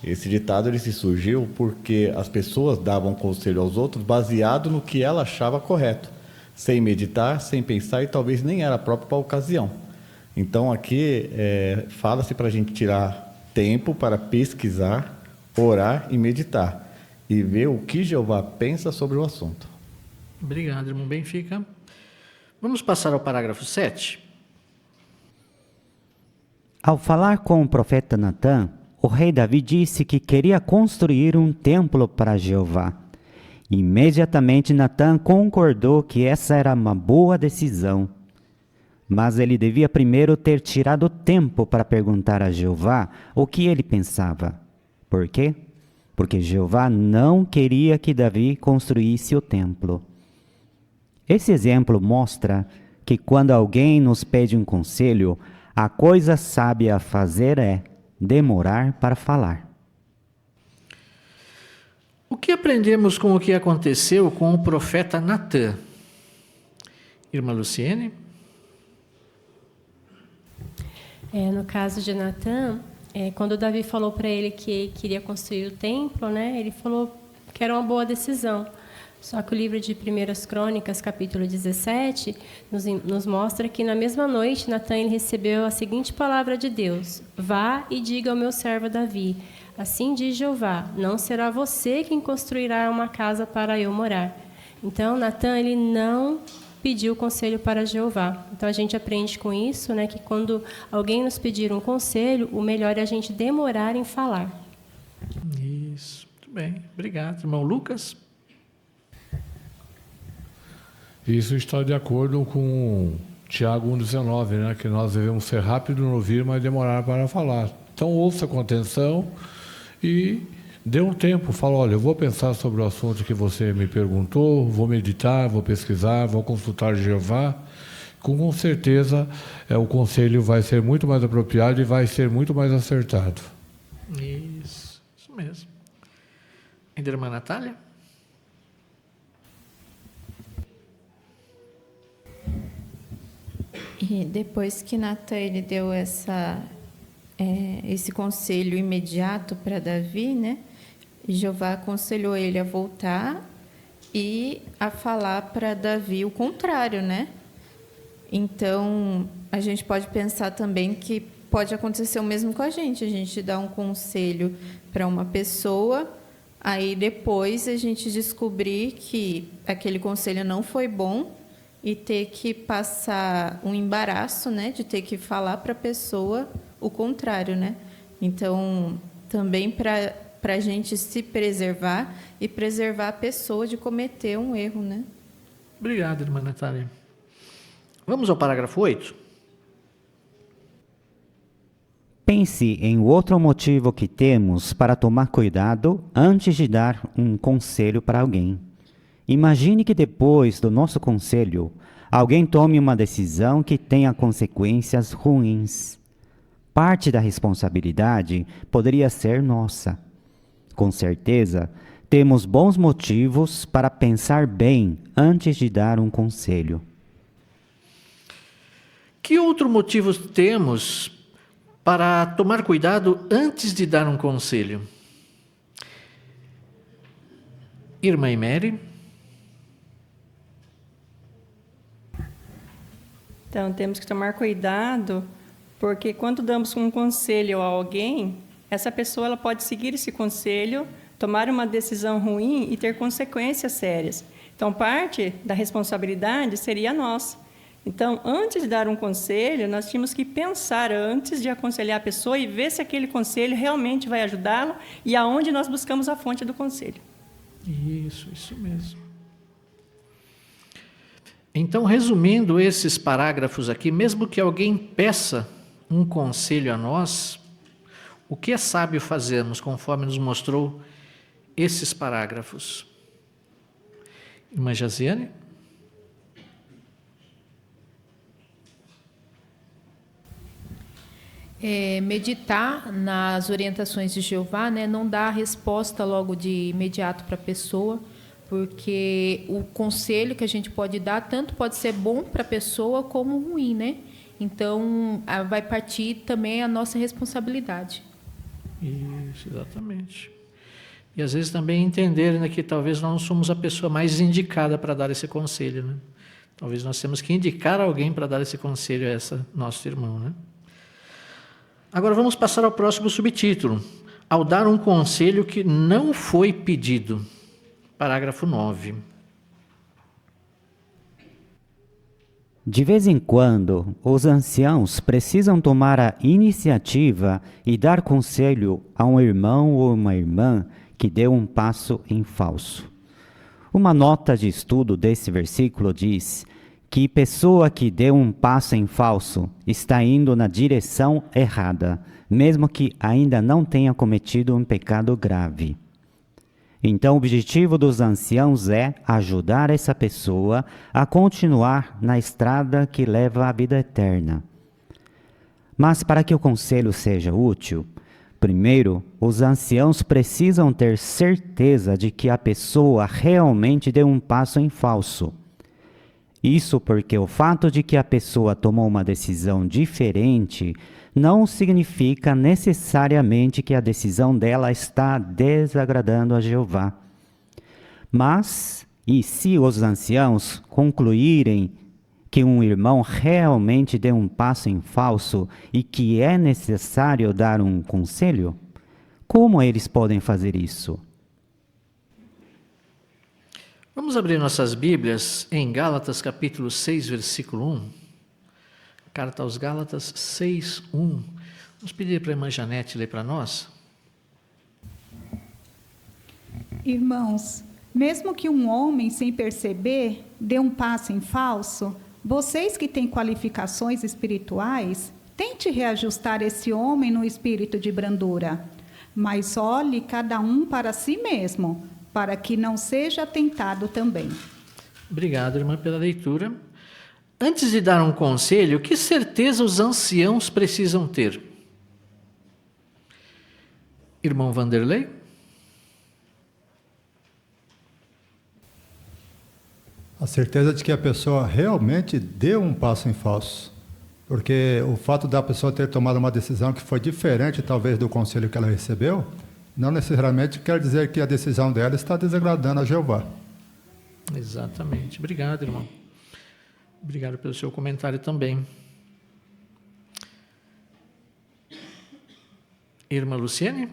Esse ditado ele se surgiu porque as pessoas davam conselho aos outros baseado no que ela achava correto, sem meditar, sem pensar e talvez nem era próprio para a ocasião. Então aqui fala-se para a gente tirar tempo para pesquisar, orar e meditar e ver o que Jeová pensa sobre o assunto. Obrigado, irmão Benfica. Vamos passar ao parágrafo 7. Ao falar com o profeta Natã, o rei Davi disse que queria construir um templo para Jeová. Imediatamente Natã concordou que essa era uma boa decisão. Mas ele devia primeiro ter tirado tempo para perguntar a Jeová o que ele pensava. Por quê? Porque Jeová não queria que Davi construísse o templo. Esse exemplo mostra que quando alguém nos pede um conselho, a coisa sábia a fazer é demorar para falar. O que aprendemos com o que aconteceu com o profeta Natã? Irmã Luciene? No caso de Natã, quando Davi falou para ele que queria construir o templo, né, ele falou que era uma boa decisão. Só que o livro de 1 Crônicas, capítulo 17, nos mostra que na mesma noite Natã ele recebeu a seguinte palavra de Deus: vá e diga ao meu servo Davi, assim diz Jeová, não será você quem construirá uma casa para eu morar. Então Natã ele não pediu conselho para Jeová. Então a gente aprende com isso, né, que quando alguém nos pedir um conselho, o melhor é a gente demorar em falar. Isso, muito bem, obrigado. Irmão Lucas? Isso está de acordo com Tiago 1,19, né? Que nós devemos ser rápidos no ouvir, mas demorar para falar. Então ouça com atenção e dê um tempo. Fala, olha, eu vou pensar sobre o assunto que você me perguntou, vou meditar, vou pesquisar, vou consultar Jeová. Com certeza o conselho vai ser muito mais apropriado e vai ser muito mais acertado. Isso mesmo. Ainda irmã Natália? E depois que Natã ele deu esse conselho imediato para Davi, né? Jeová aconselhou ele a voltar e a falar para Davi o contrário, né? Então, a gente pode pensar também que pode acontecer o mesmo com a gente dá um conselho para uma pessoa, aí depois a gente descobrir que aquele conselho não foi bom e ter que passar um embaraço, né, de ter que falar para a pessoa o contrário, né? Então, também para a gente se preservar e preservar a pessoa de cometer um erro, né? Obrigado, irmã Natália. Vamos ao parágrafo 8. Pense em outro motivo que temos para tomar cuidado antes de dar um conselho para alguém. Imagine que depois do nosso conselho, alguém tome uma decisão que tenha consequências ruins. Parte da responsabilidade poderia ser nossa. Com certeza, temos bons motivos para pensar bem antes de dar um conselho. Que outro motivo temos para tomar cuidado antes de dar um conselho? Irmã Mary? Então, temos que tomar cuidado, porque quando damos um conselho a alguém, essa pessoa ela pode seguir esse conselho, tomar uma decisão ruim e ter consequências sérias. Então, parte da responsabilidade seria nossa. Então, antes de dar um conselho, nós tínhamos que pensar antes de aconselhar a pessoa e ver se aquele conselho realmente vai ajudá-lo e aonde nós buscamos a fonte do conselho. Isso mesmo. Então, resumindo esses parágrafos aqui, mesmo que alguém peça um conselho a nós, o que é sábio fazermos, conforme nos mostrou esses parágrafos? Irmã Jaziane? Meditar nas orientações de Jeová, né, não dá a resposta logo de imediato para a pessoa, porque o conselho que a gente pode dar tanto pode ser bom para a pessoa como ruim, né? Então, vai partir também a nossa responsabilidade. Isso, exatamente. E às vezes também entender, né, que talvez nós não somos a pessoa mais indicada para dar esse conselho, né? Talvez nós temos que indicar alguém para dar esse conselho a esse nosso irmão, né? Agora vamos passar ao próximo subtítulo. Ao dar um conselho que não foi pedido. Parágrafo 9. De vez em quando, os anciãos precisam tomar a iniciativa e dar conselho a um irmão ou uma irmã que deu um passo em falso. Uma nota de estudo desse versículo diz que pessoa que deu um passo em falso está indo na direção errada, mesmo que ainda não tenha cometido um pecado grave. Então, o objetivo dos anciãos é ajudar essa pessoa a continuar na estrada que leva à vida eterna. Mas para que o conselho seja útil, primeiro, os anciãos precisam ter certeza de que a pessoa realmente deu um passo em falso. Isso porque o fato de que a pessoa tomou uma decisão diferente não significa necessariamente que a decisão dela está desagradando a Jeová. Mas, e se os anciãos concluírem que um irmão realmente deu um passo em falso e que é necessário dar um conselho, como eles podem fazer isso? Vamos abrir nossas Bíblias em Gálatas capítulo 6, versículo 1. Carta aos Gálatas 6, 1. Vamos pedir para a irmã Janete ler para nós. Irmãos, mesmo que um homem, sem perceber, dê um passo em falso, vocês que têm qualificações espirituais, tente reajustar esse homem no espírito de brandura. Mas olhe cada um para si mesmo, para que não seja tentado também. Obrigado, irmã, pela leitura. Antes de dar um conselho, que certeza os anciãos precisam ter? Irmão Vanderlei? A certeza de que a pessoa realmente deu um passo em falso. Porque o fato da pessoa ter tomado uma decisão que foi diferente, talvez, do conselho que ela recebeu, não necessariamente quer dizer que a decisão dela está desagradando a Jeová. Exatamente. Obrigado, irmão. Obrigado pelo seu comentário também. Irmã Luciene?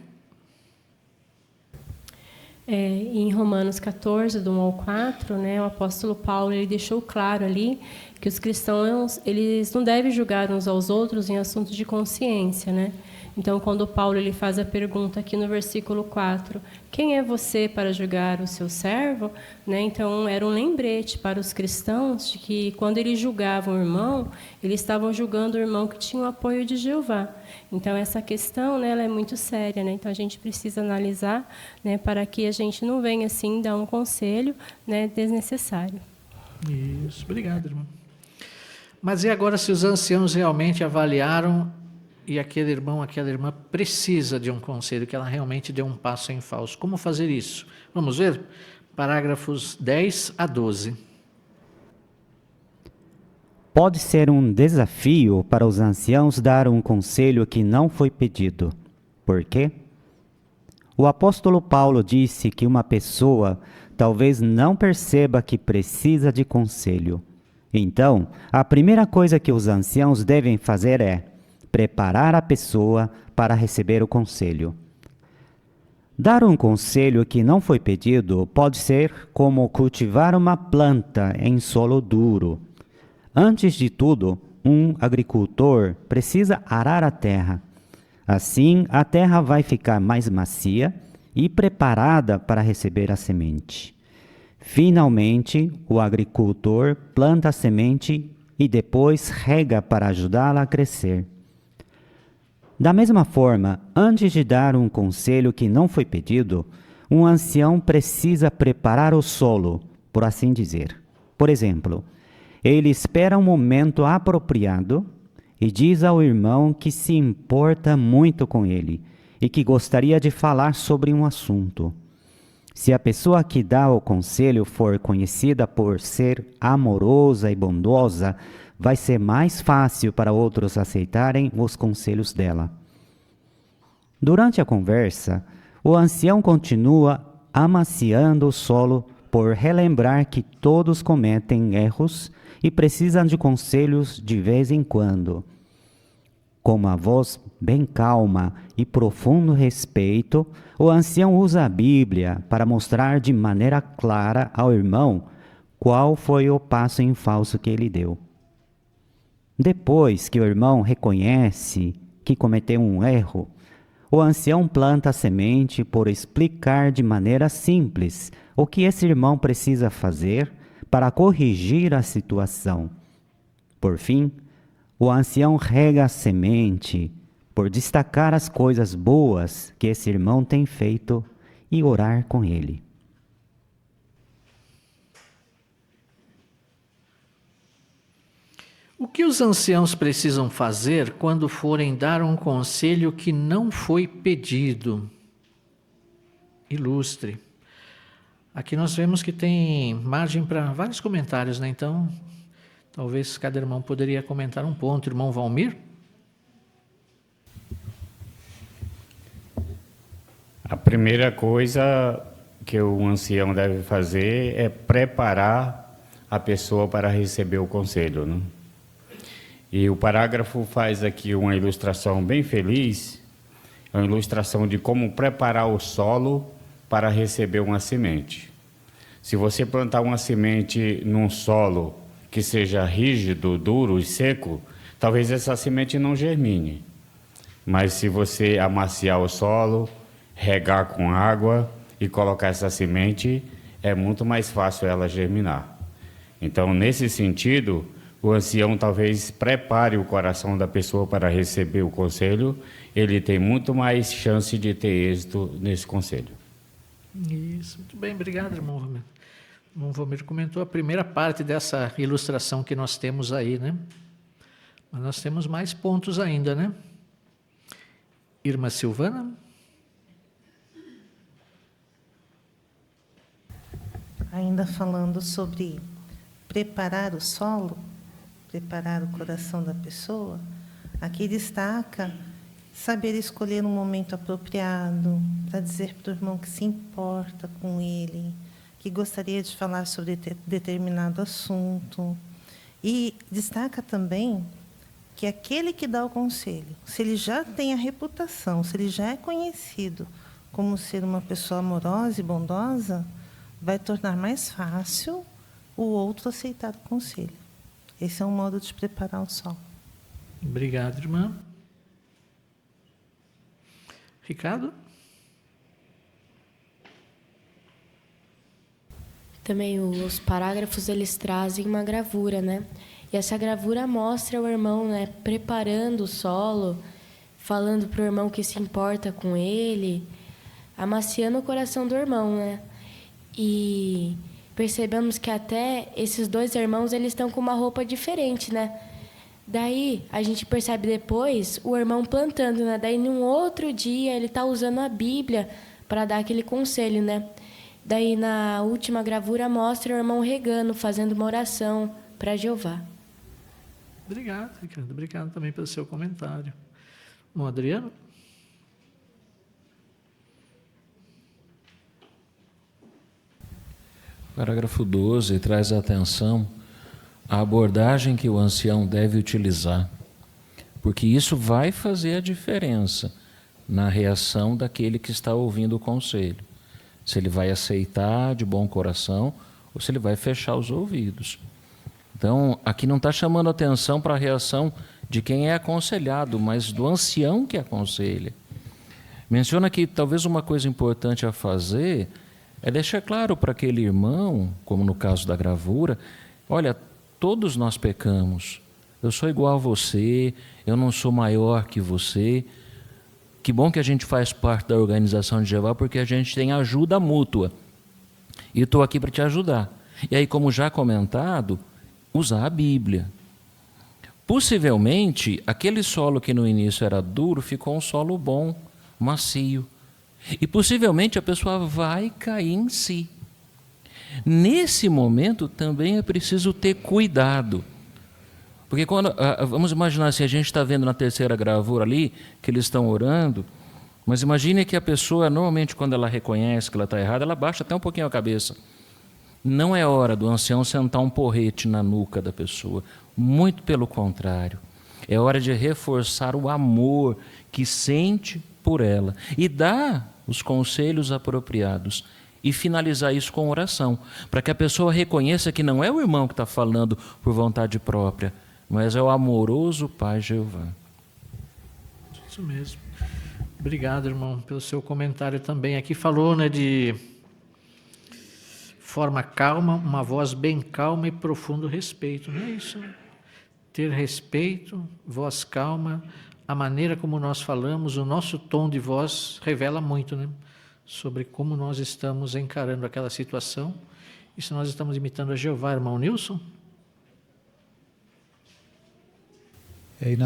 Em Romanos 14, do 1 ao 4, né, o apóstolo Paulo ele deixou claro ali que os cristãos eles não devem julgar uns aos outros em assuntos de consciência, né? Então, quando Paulo ele faz a pergunta aqui no versículo 4, quem é você para julgar o seu servo? Né? Então, era um lembrete para os cristãos de que, quando eles julgavam o irmão, eles estavam julgando o irmão que tinha o apoio de Jeová. Então, essa questão, né, ela é muito séria. Né? Então, a gente precisa analisar, né, para que a gente não venha, assim, dar um conselho, né, desnecessário. Isso, obrigado, irmão. Mas e agora se os anciãos realmente avaliaram e aquele irmão, aquela irmã precisa de um conselho, que ela realmente deu um passo em falso? Como fazer isso? Vamos ver? Parágrafos 10 a 12. Pode ser um desafio para os anciãos dar um conselho que não foi pedido. Por quê? O apóstolo Paulo disse que uma pessoa talvez não perceba que precisa de conselho. Então, a primeira coisa que os anciãos devem fazer é preparar a pessoa para receber o conselho. Dar um conselho que não foi pedido pode ser como cultivar uma planta em solo duro. Antes de tudo, um agricultor precisa arar a terra. Assim, a terra vai ficar mais macia e preparada para receber a semente. Finalmente, o agricultor planta a semente e depois rega para ajudá-la a crescer. Da mesma forma, antes de dar um conselho que não foi pedido, um ancião precisa preparar o solo, por assim dizer. Por exemplo, ele espera um momento apropriado e diz ao irmão que se importa muito com ele e que gostaria de falar sobre um assunto. Se a pessoa que dá o conselho for conhecida por ser amorosa e bondosa, vai ser mais fácil para outros aceitarem os conselhos dela. Durante a conversa, o ancião continua amaciando o solo por relembrar que todos cometem erros e precisam de conselhos de vez em quando. Com uma voz bem calma e profundo respeito, o ancião usa a Bíblia para mostrar de maneira clara ao irmão qual foi o passo em falso que ele deu. Depois que o irmão reconhece que cometeu um erro, o ancião planta a semente por explicar de maneira simples o que esse irmão precisa fazer para corrigir a situação. Por fim, o ancião rega a semente por destacar as coisas boas que esse irmão tem feito e orar com ele. O que os anciãos precisam fazer quando forem dar um conselho que não foi pedido? Ilustre. Aqui nós vemos que tem margem para vários comentários, né? Então, talvez cada irmão poderia comentar um ponto. Irmão Valmir? A primeira coisa que o ancião deve fazer é preparar a pessoa para receber o conselho, né? E o parágrafo faz aqui uma ilustração bem feliz, uma ilustração de como preparar o solo para receber uma semente. Se você plantar uma semente num solo que seja rígido, duro e seco, talvez essa semente não germine. Mas se você amaciar o solo, regar com água e colocar essa semente, é muito mais fácil ela germinar. Então, nesse sentido, o ancião talvez prepare o coração da pessoa para receber o conselho, ele tem muito mais chance de ter êxito nesse conselho. Isso, muito bem, obrigado, irmão Valmir. O irmão Valmir comentou a primeira parte dessa ilustração que nós temos aí, né? Mas nós temos mais pontos ainda, né? Irmã Silvana? Ainda falando sobre preparar o solo, preparar o coração da pessoa, aqui destaca saber escolher um momento apropriado para dizer para o irmão que se importa com ele, que gostaria de falar sobre determinado assunto. E destaca também que aquele que dá o conselho, se ele já tem a reputação, se ele já é conhecido como ser uma pessoa amorosa e bondosa, vai tornar mais fácil o outro aceitar o conselho. Esse é um modo de preparar o solo. Obrigado, irmã. Ricardo? Também os parágrafos, eles trazem uma gravura, né? E essa gravura mostra o irmão, né, preparando o solo, falando para o irmão que se importa com ele, amaciando o coração do irmão, né? E percebemos que até esses dois irmãos, eles estão com uma roupa diferente, né? Daí, a gente percebe depois o irmão plantando, né? Daí, num outro dia, ele está usando a Bíblia para dar aquele conselho, né? Daí, na última gravura, mostra o irmão regando, fazendo uma oração para Jeová. Obrigado, Ricardo. Obrigado também pelo seu comentário. Bom, Adriano? Parágrafo 12 traz a atenção à abordagem que o ancião deve utilizar, porque isso vai fazer a diferença na reação daquele que está ouvindo o conselho. Se ele vai aceitar de bom coração ou se ele vai fechar os ouvidos. Então, aqui não está chamando atenção para a reação de quem é aconselhado, mas do ancião que aconselha. Menciona que talvez uma coisa importante a fazer é deixar claro para aquele irmão, como no caso da gravura, olha, todos nós pecamos, eu sou igual a você, eu não sou maior que você. Que bom que a gente faz parte da organização de Jeová, porque a gente tem ajuda mútua. E estou aqui para te ajudar. E aí, como já comentado, usar a Bíblia. Possivelmente, aquele solo que no início era duro, ficou um solo bom, macio. E possivelmente a pessoa vai cair em si. Nesse momento também é preciso ter cuidado. Porque quando, vamos imaginar assim, a gente está vendo na terceira gravura ali, que eles estão orando, mas imagine que a pessoa, normalmente quando ela reconhece que ela está errada, ela baixa até um pouquinho a cabeça. Não é hora do ancião sentar um porrete na nuca da pessoa, muito pelo contrário. É hora de reforçar o amor que sente por ela e dar os conselhos apropriados e finalizar isso com oração, para que a pessoa reconheça que não é o irmão que está falando por vontade própria, mas é o amoroso Pai Jeová. Isso mesmo. Obrigado, irmão, pelo seu comentário também. Aqui falou, né, de forma calma, uma voz bem calma e profundo respeito. Não é isso? Ter respeito, voz calma, a maneira como nós falamos, o nosso tom de voz revela muito, né, sobre como nós estamos encarando aquela situação e se nós estamos imitando a Jeová, irmão Nilson. E aí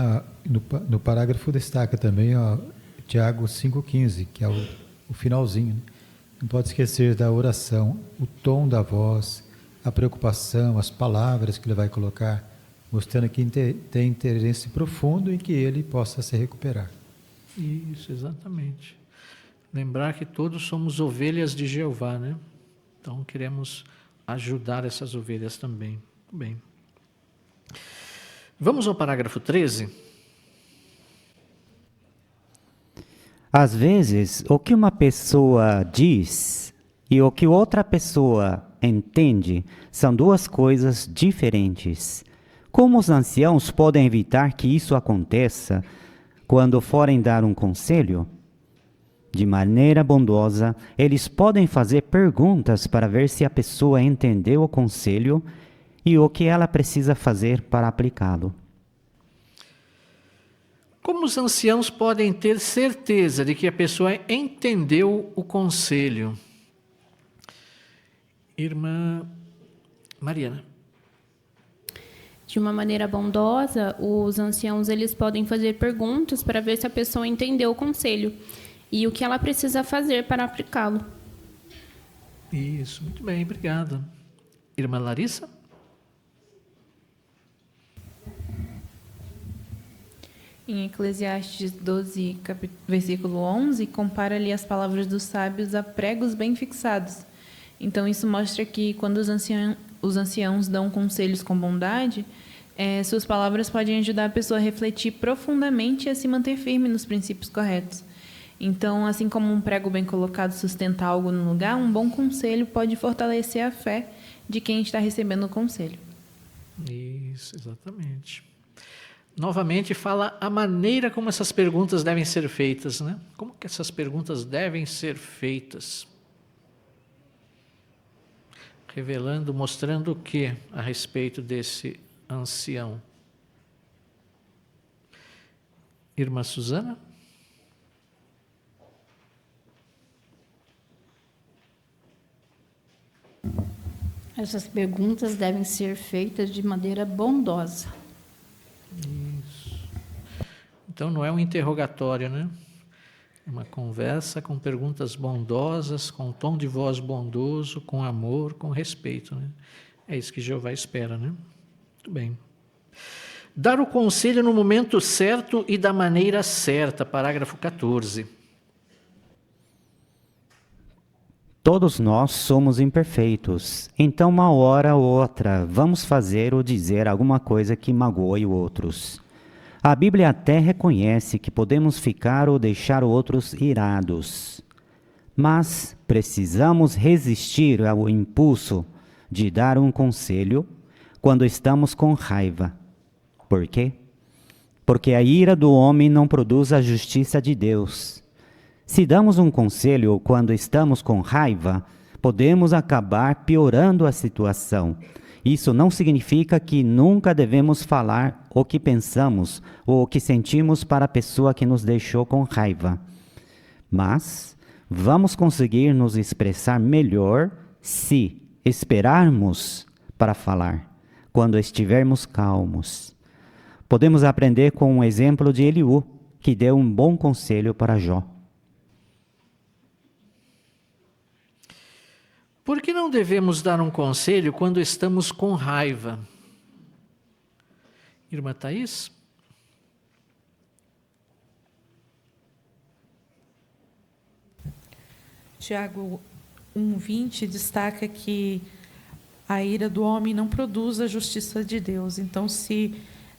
no parágrafo destaca também, ó, Tiago 5,15, que é o finalzinho. Né? Não pode esquecer da oração, o tom da voz, a preocupação, as palavras que ele vai colocar, mostrando que tem interesse profundo em que ele possa se recuperar. Isso, exatamente. Lembrar que todos somos ovelhas de Jeová, né? Então queremos ajudar essas ovelhas também. Muito bem. Vamos ao parágrafo 13. Às vezes, o que uma pessoa diz e o que outra pessoa entende são duas coisas diferentes. Como os anciãos podem evitar que isso aconteça quando forem dar um conselho? De maneira bondosa, eles podem fazer perguntas para ver se a pessoa entendeu o conselho e o que ela precisa fazer para aplicá-lo. Como os anciãos podem ter certeza de que a pessoa entendeu o conselho? Irmã Mariana. De uma maneira bondosa, os anciãos eles podem fazer perguntas para ver se a pessoa entendeu o conselho e o que ela precisa fazer para aplicá-lo. Isso, muito bem, obrigado. Irmã Larissa? Em Eclesiastes 12, versículo 11, compara ali as palavras dos sábios a pregos bem fixados. Então, isso mostra que quando os anciãos dão conselhos com bondade, suas palavras podem ajudar a pessoa a refletir profundamente e a se manter firme nos princípios corretos. Então, assim como um prego bem colocado sustenta algo no lugar, um bom conselho pode fortalecer a fé de quem está recebendo o conselho. Isso, exatamente. Novamente fala a maneira como essas perguntas devem ser feitas, né? Como que essas perguntas devem ser feitas? Revelando, mostrando o que a respeito desse ancião? Irmã Suzana? Essas perguntas devem ser feitas de maneira bondosa. Isso. Então não é um interrogatório, né? É uma conversa com perguntas bondosas, com tom de voz bondoso, com amor, com respeito, né? É isso que Jeová espera, né? Muito bem. Dar o conselho no momento certo e da maneira certa, parágrafo 14. Todos nós somos imperfeitos, então uma hora ou outra vamos fazer ou dizer alguma coisa que magoe outros. A Bíblia até reconhece que podemos ficar ou deixar outros irados, mas precisamos resistir ao impulso de dar um conselho quando estamos com raiva. Por quê? Porque a ira do homem não produz a justiça de Deus. Se damos um conselho quando estamos com raiva, podemos acabar piorando a situação. Isso não significa que nunca devemos falar o que pensamos ou o que sentimos para a pessoa que nos deixou com raiva. Mas vamos conseguir nos expressar melhor se esperarmos para falar, quando estivermos calmos. Podemos aprender com o exemplo de Eliú, que deu um bom conselho para Jó. Por que não devemos dar um conselho quando estamos com raiva? Irmã Thais? Tiago 1:20 destaca que a ira do homem não produz a justiça de Deus. Então, se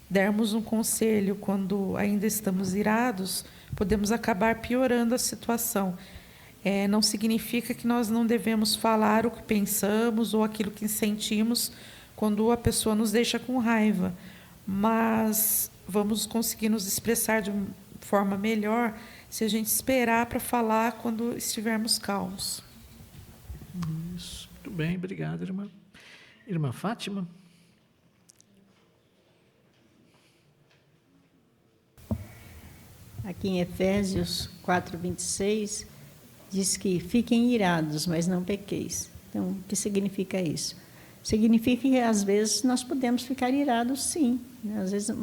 dermos um conselho quando ainda estamos irados, podemos acabar piorando a situação. Não significa que nós não devemos falar o que pensamos ou aquilo que sentimos quando a pessoa nos deixa com raiva, mas vamos conseguir nos expressar de uma forma melhor se a gente esperar para falar quando estivermos calmos. Isso. Muito bem, obrigado, irmã. Irmã Fátima? Aqui em Efésios 4:26, diz que fiquem irados, mas não pequeis. Então, o que significa isso? Significa que, às vezes, nós podemos ficar irados, sim. Às vezes,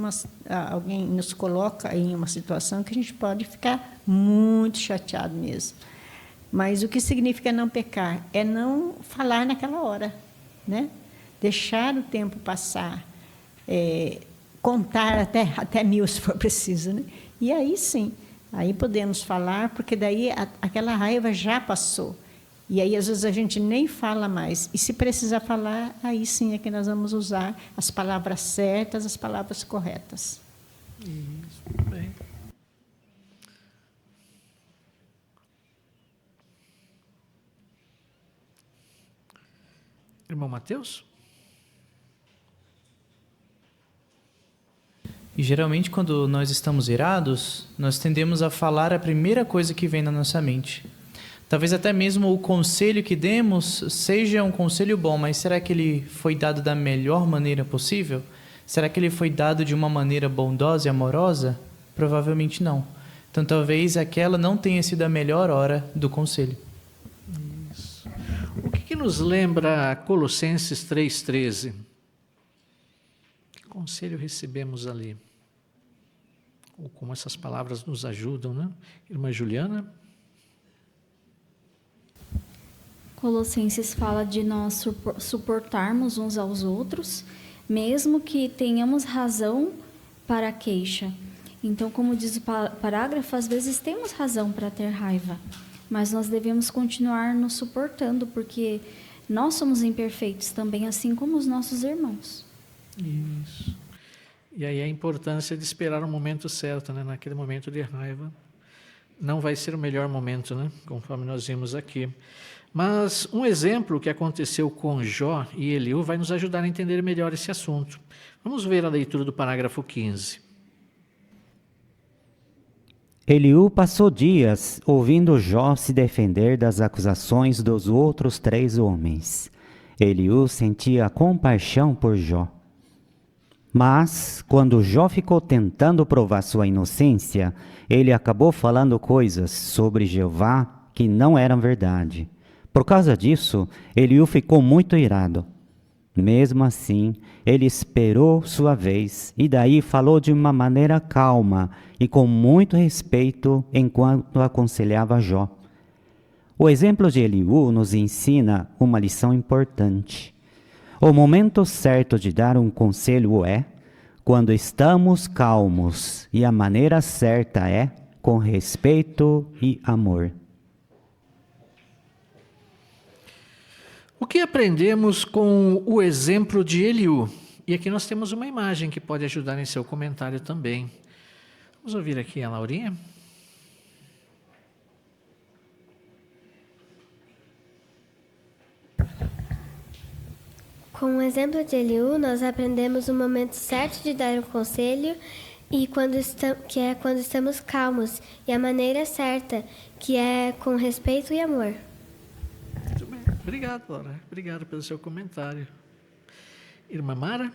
alguém nos coloca em uma situação que a gente pode ficar muito chateado mesmo. Mas o que significa não pecar? É não falar naquela hora, né? Deixar o tempo passar, contar até 1000, se for preciso, né? E aí, sim, aí podemos falar, porque daí aquela raiva já passou. E aí, às vezes, a gente nem fala mais. E se precisar falar, aí sim é que nós vamos usar as palavras certas, as palavras corretas. Isso, muito bem. Irmão Mateus? E geralmente, quando nós estamos irados, nós tendemos a falar a primeira coisa que vem na nossa mente. Talvez até mesmo o conselho que demos seja um conselho bom, mas será que ele foi dado da melhor maneira possível? Será que ele foi dado de uma maneira bondosa e amorosa? Provavelmente não. Então, talvez aquela não tenha sido a melhor hora do conselho. Isso. O que nos lembra Colossenses 3:13? Que conselho recebemos ali? Ou como essas palavras nos ajudam, né? Irmã Juliana? Colossenses fala de nós suportarmos uns aos outros, mesmo que tenhamos razão para a queixa. Então, como diz o parágrafo, às vezes temos razão para ter raiva, mas nós devemos continuar nos suportando, porque nós somos imperfeitos também, assim como os nossos irmãos. Isso. E aí a importância de esperar o momento certo, né? Naquele momento de raiva. Não vai ser o melhor momento, né? Conforme nós vimos aqui. Mas um exemplo que aconteceu com Jó e Eliú vai nos ajudar a entender melhor esse assunto. Vamos ver a leitura do parágrafo 15. Eliú passou dias ouvindo Jó se defender das acusações dos outros 3 homens. Eliú sentia compaixão por Jó. Mas, quando Jó ficou tentando provar sua inocência, ele acabou falando coisas sobre Jeová que não eram verdade. Por causa disso, Eliú ficou muito irado. Mesmo assim, ele esperou sua vez e daí falou de uma maneira calma e com muito respeito enquanto aconselhava Jó. O exemplo de Eliú nos ensina uma lição importante. O momento certo de dar um conselho é quando estamos calmos e a maneira certa é com respeito e amor. O que aprendemos com o exemplo de Eliú? E aqui nós temos uma imagem que pode ajudar em seu comentário também. Vamos ouvir aqui a Laurinha. Com o exemplo de Eliú, nós aprendemos o momento certo de dar um conselho e que é quando estamos calmos, e a maneira certa, que é com respeito e amor. Muito bem. Obrigado, Laura. Obrigado pelo seu comentário. Irmã Mara?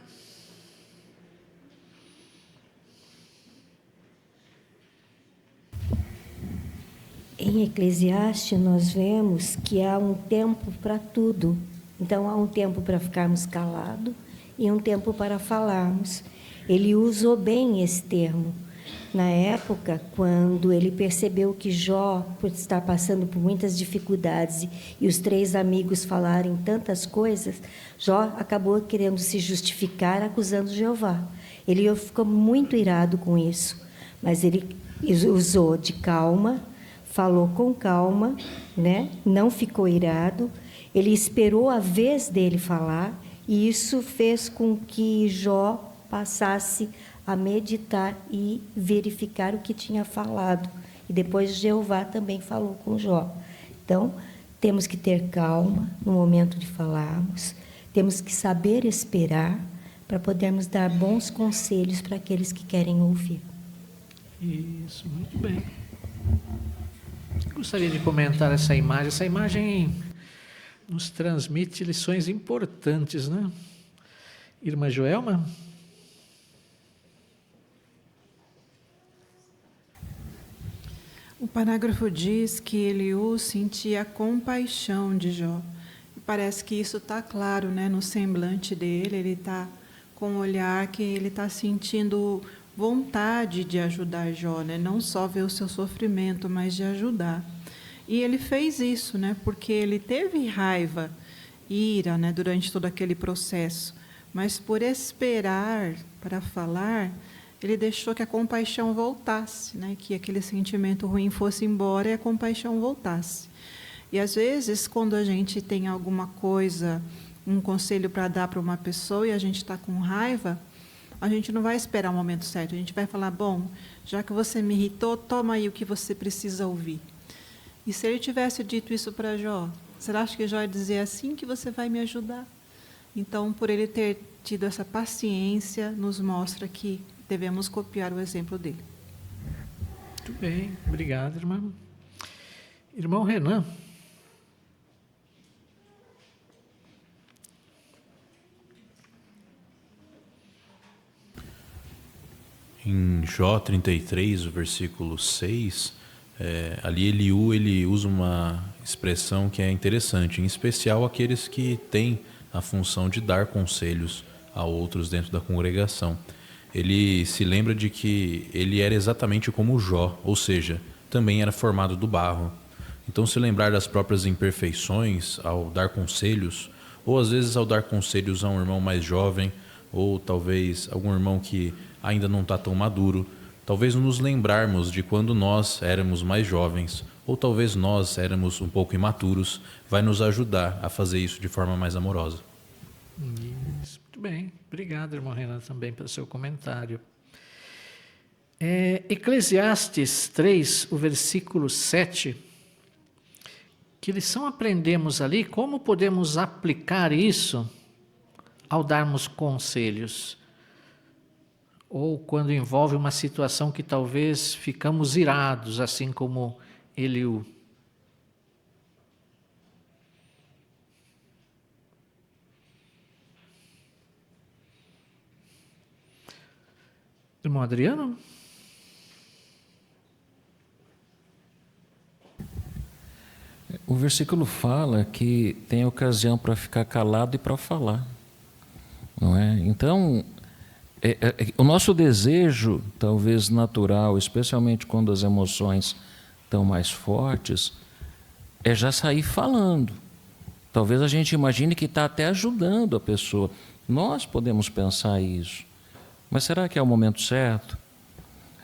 Em Eclesiastes, nós vemos que há um tempo para tudo. Então, há um tempo para ficarmos calados e um tempo para falarmos. Ele usou bem esse termo. Na época, quando ele percebeu que Jó, por estar passando por muitas dificuldades, e os 3 amigos falarem tantas coisas, Jó acabou querendo se justificar, acusando Jeová. Ele ficou muito irado com isso, mas ele usou de calma, falou com calma, né? Não ficou irado. Ele esperou a vez dele falar, e isso fez com que Jó passasse a meditar e verificar o que tinha falado. E depois Jeová também falou com Jó. Então, temos que ter calma no momento de falarmos, temos que saber esperar para podermos dar bons conselhos para aqueles que querem ouvir. Isso, muito bem. Gostaria de comentar essa imagem. Essa imagem nos transmite lições importantes, né? Irmã Joelma? O parágrafo diz que Eliú sentia compaixão de Jó. Parece que isso está claro, né, no semblante dele. Ele está com um olhar que ele está sentindo vontade de ajudar Jó, né? Não só ver o seu sofrimento, mas de ajudar. E ele fez isso, né, porque ele teve raiva, ira, né, durante todo aquele processo. Mas por esperar para falar, ele deixou que a compaixão voltasse, né, que aquele sentimento ruim fosse embora e a compaixão voltasse. E às vezes, quando a gente tem alguma coisa, um conselho para dar para uma pessoa e a gente está com raiva, a gente não vai esperar o momento certo. A gente vai falar, bom, já que você me irritou, toma aí o que você precisa ouvir. E se ele tivesse dito isso para Jó, você acha que Jó ia dizer assim que você vai me ajudar? Então, por ele ter tido essa paciência, nos mostra que devemos copiar o exemplo dele. Muito bem, obrigado, irmã. Irmão Renan. Em Jó 33, o versículo 6, ali Eliú ele usa uma expressão que é interessante, em especial aqueles que têm a função de dar conselhos a outros dentro da congregação. Ele se lembra de que ele era exatamente como Jó, ou seja, também era formado do barro. Então, se lembrar das próprias imperfeições ao dar conselhos, ou às vezes ao dar conselhos a um irmão mais jovem, ou talvez algum irmão que ainda não está tão maduro, talvez nos lembrarmos de quando nós éramos mais jovens, ou talvez nós éramos um pouco imaturos, vai nos ajudar a fazer isso de forma mais amorosa. Isso, muito bem. Obrigado, irmão Renan, também pelo seu comentário. Eclesiastes 3, o versículo 7, que lição aprendemos ali? Como podemos aplicar isso ao darmos conselhos? Ou quando envolve uma situação que talvez ficamos irados, assim como Eliú. Irmão Adriano? O versículo fala que tem ocasião para ficar calado e para falar, não é? Então, o nosso desejo, talvez natural, especialmente quando as emoções estão mais fortes, é já sair falando. Talvez a gente imagine que está até ajudando a pessoa. Nós podemos pensar isso. Mas será que é o momento certo?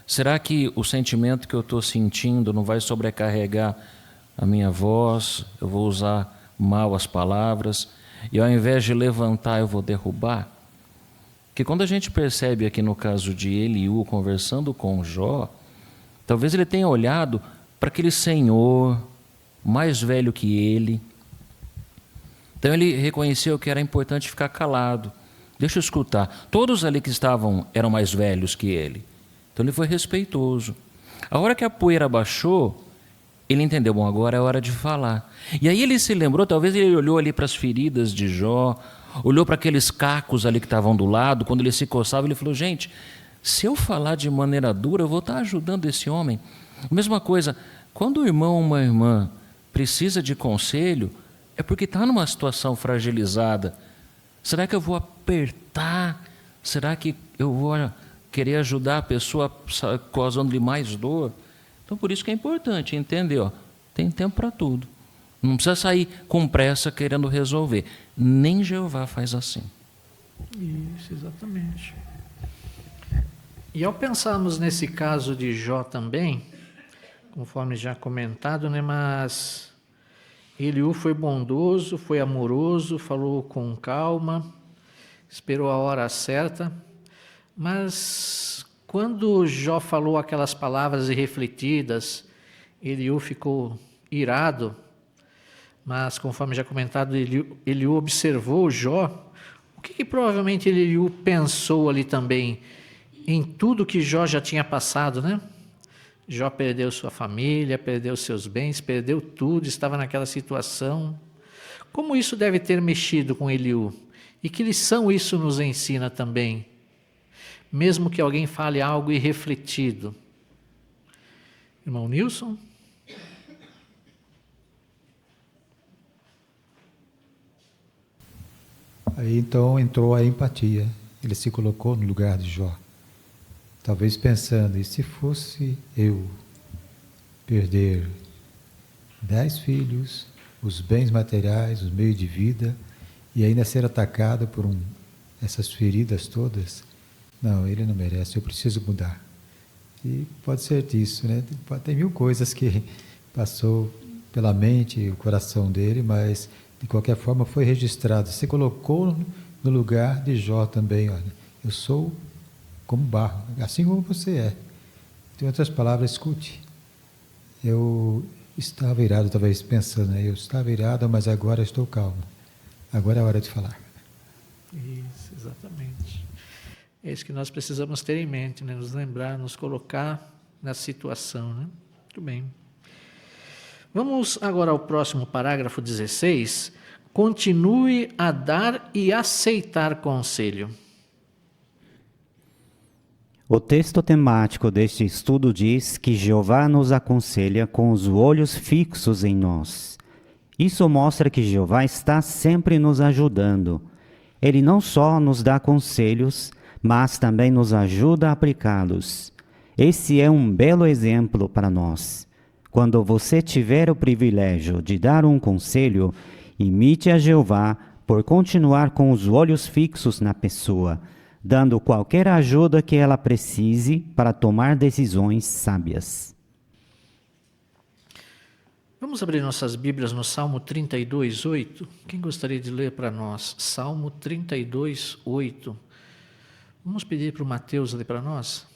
Será que o sentimento que eu estou sentindo não vai sobrecarregar a minha voz? Eu vou usar mal as palavras e ao invés de levantar eu vou derrubar? que quando a gente percebe aqui no caso de Eliú conversando com Jó, talvez ele tenha olhado para aquele senhor mais velho que ele. Então ele reconheceu que era importante ficar calado. Deixa eu escutar. Todos ali que estavam eram mais velhos que ele. Então ele foi respeitoso. A hora que a poeira baixou, ele entendeu, bom, agora é hora de falar. E aí ele se lembrou, talvez ele olhou ali para as feridas de Jó, olhou para aqueles cacos ali que estavam do lado, quando ele se coçava, ele falou, gente, se eu falar de maneira dura, eu vou estar ajudando esse homem. Mesma coisa, quando o irmão ou uma irmã precisa de conselho, é porque está numa situação fragilizada. Será que eu vou apertar? Será que eu vou querer ajudar a pessoa causando-lhe mais dor? Então, por isso que é importante entender, tem tempo para tudo. Não precisa sair com pressa querendo resolver. Nem Jeová faz assim. Isso, exatamente. E ao pensarmos nesse caso de Jó também, conforme já comentado, né, mas Eliú foi bondoso, foi amoroso, falou com calma, esperou a hora certa, mas quando Jó falou aquelas palavras irrefletidas, Eliú ficou irado, mas conforme já comentado, Eliú observou Jó. O que provavelmente Eliú pensou ali também? Em tudo que Jó já tinha passado, né? Jó perdeu sua família, perdeu seus bens, perdeu tudo, estava naquela situação. Como isso deve ter mexido com Eliú? E que lição isso nos ensina também? Mesmo que alguém fale algo irrefletido. Irmão Nilson? Aí então entrou a empatia. Ele se colocou no lugar de Jó. Talvez pensando, e se fosse eu perder 10 filhos, os bens materiais, os meios de vida, e ainda ser atacado por essas feridas todas? Não, ele não merece, eu preciso mudar. E pode ser disso, né? Tem mil coisas que passou pela mente e o coração dele, mas de qualquer forma foi registrado. Se colocou no lugar de Jó também, olha, eu sou como barro, assim como você é. Em outras palavras, escute. Eu estava irado, talvez pensando, né? Eu estava irado, mas agora estou calmo. Agora é a hora de falar. Isso, exatamente. É isso que nós precisamos ter em mente, né? Nos lembrar, nos colocar na situação, né? Muito bem. Vamos agora ao próximo parágrafo 16. Continue a dar e aceitar conselho. O texto temático deste estudo diz que Jeová nos aconselha com os olhos fixos em nós. Isso mostra que Jeová está sempre nos ajudando. Ele não só nos dá conselhos, mas também nos ajuda a aplicá-los. Esse é um belo exemplo para nós. Quando você tiver o privilégio de dar um conselho, imite a Jeová por continuar com os olhos fixos na pessoa, dando qualquer ajuda que ela precise para tomar decisões sábias. Vamos abrir nossas Bíblias no Salmo 32, 8. Quem gostaria de ler para nós? Salmo 32, 8. Vamos pedir para o Mateus ler para nós?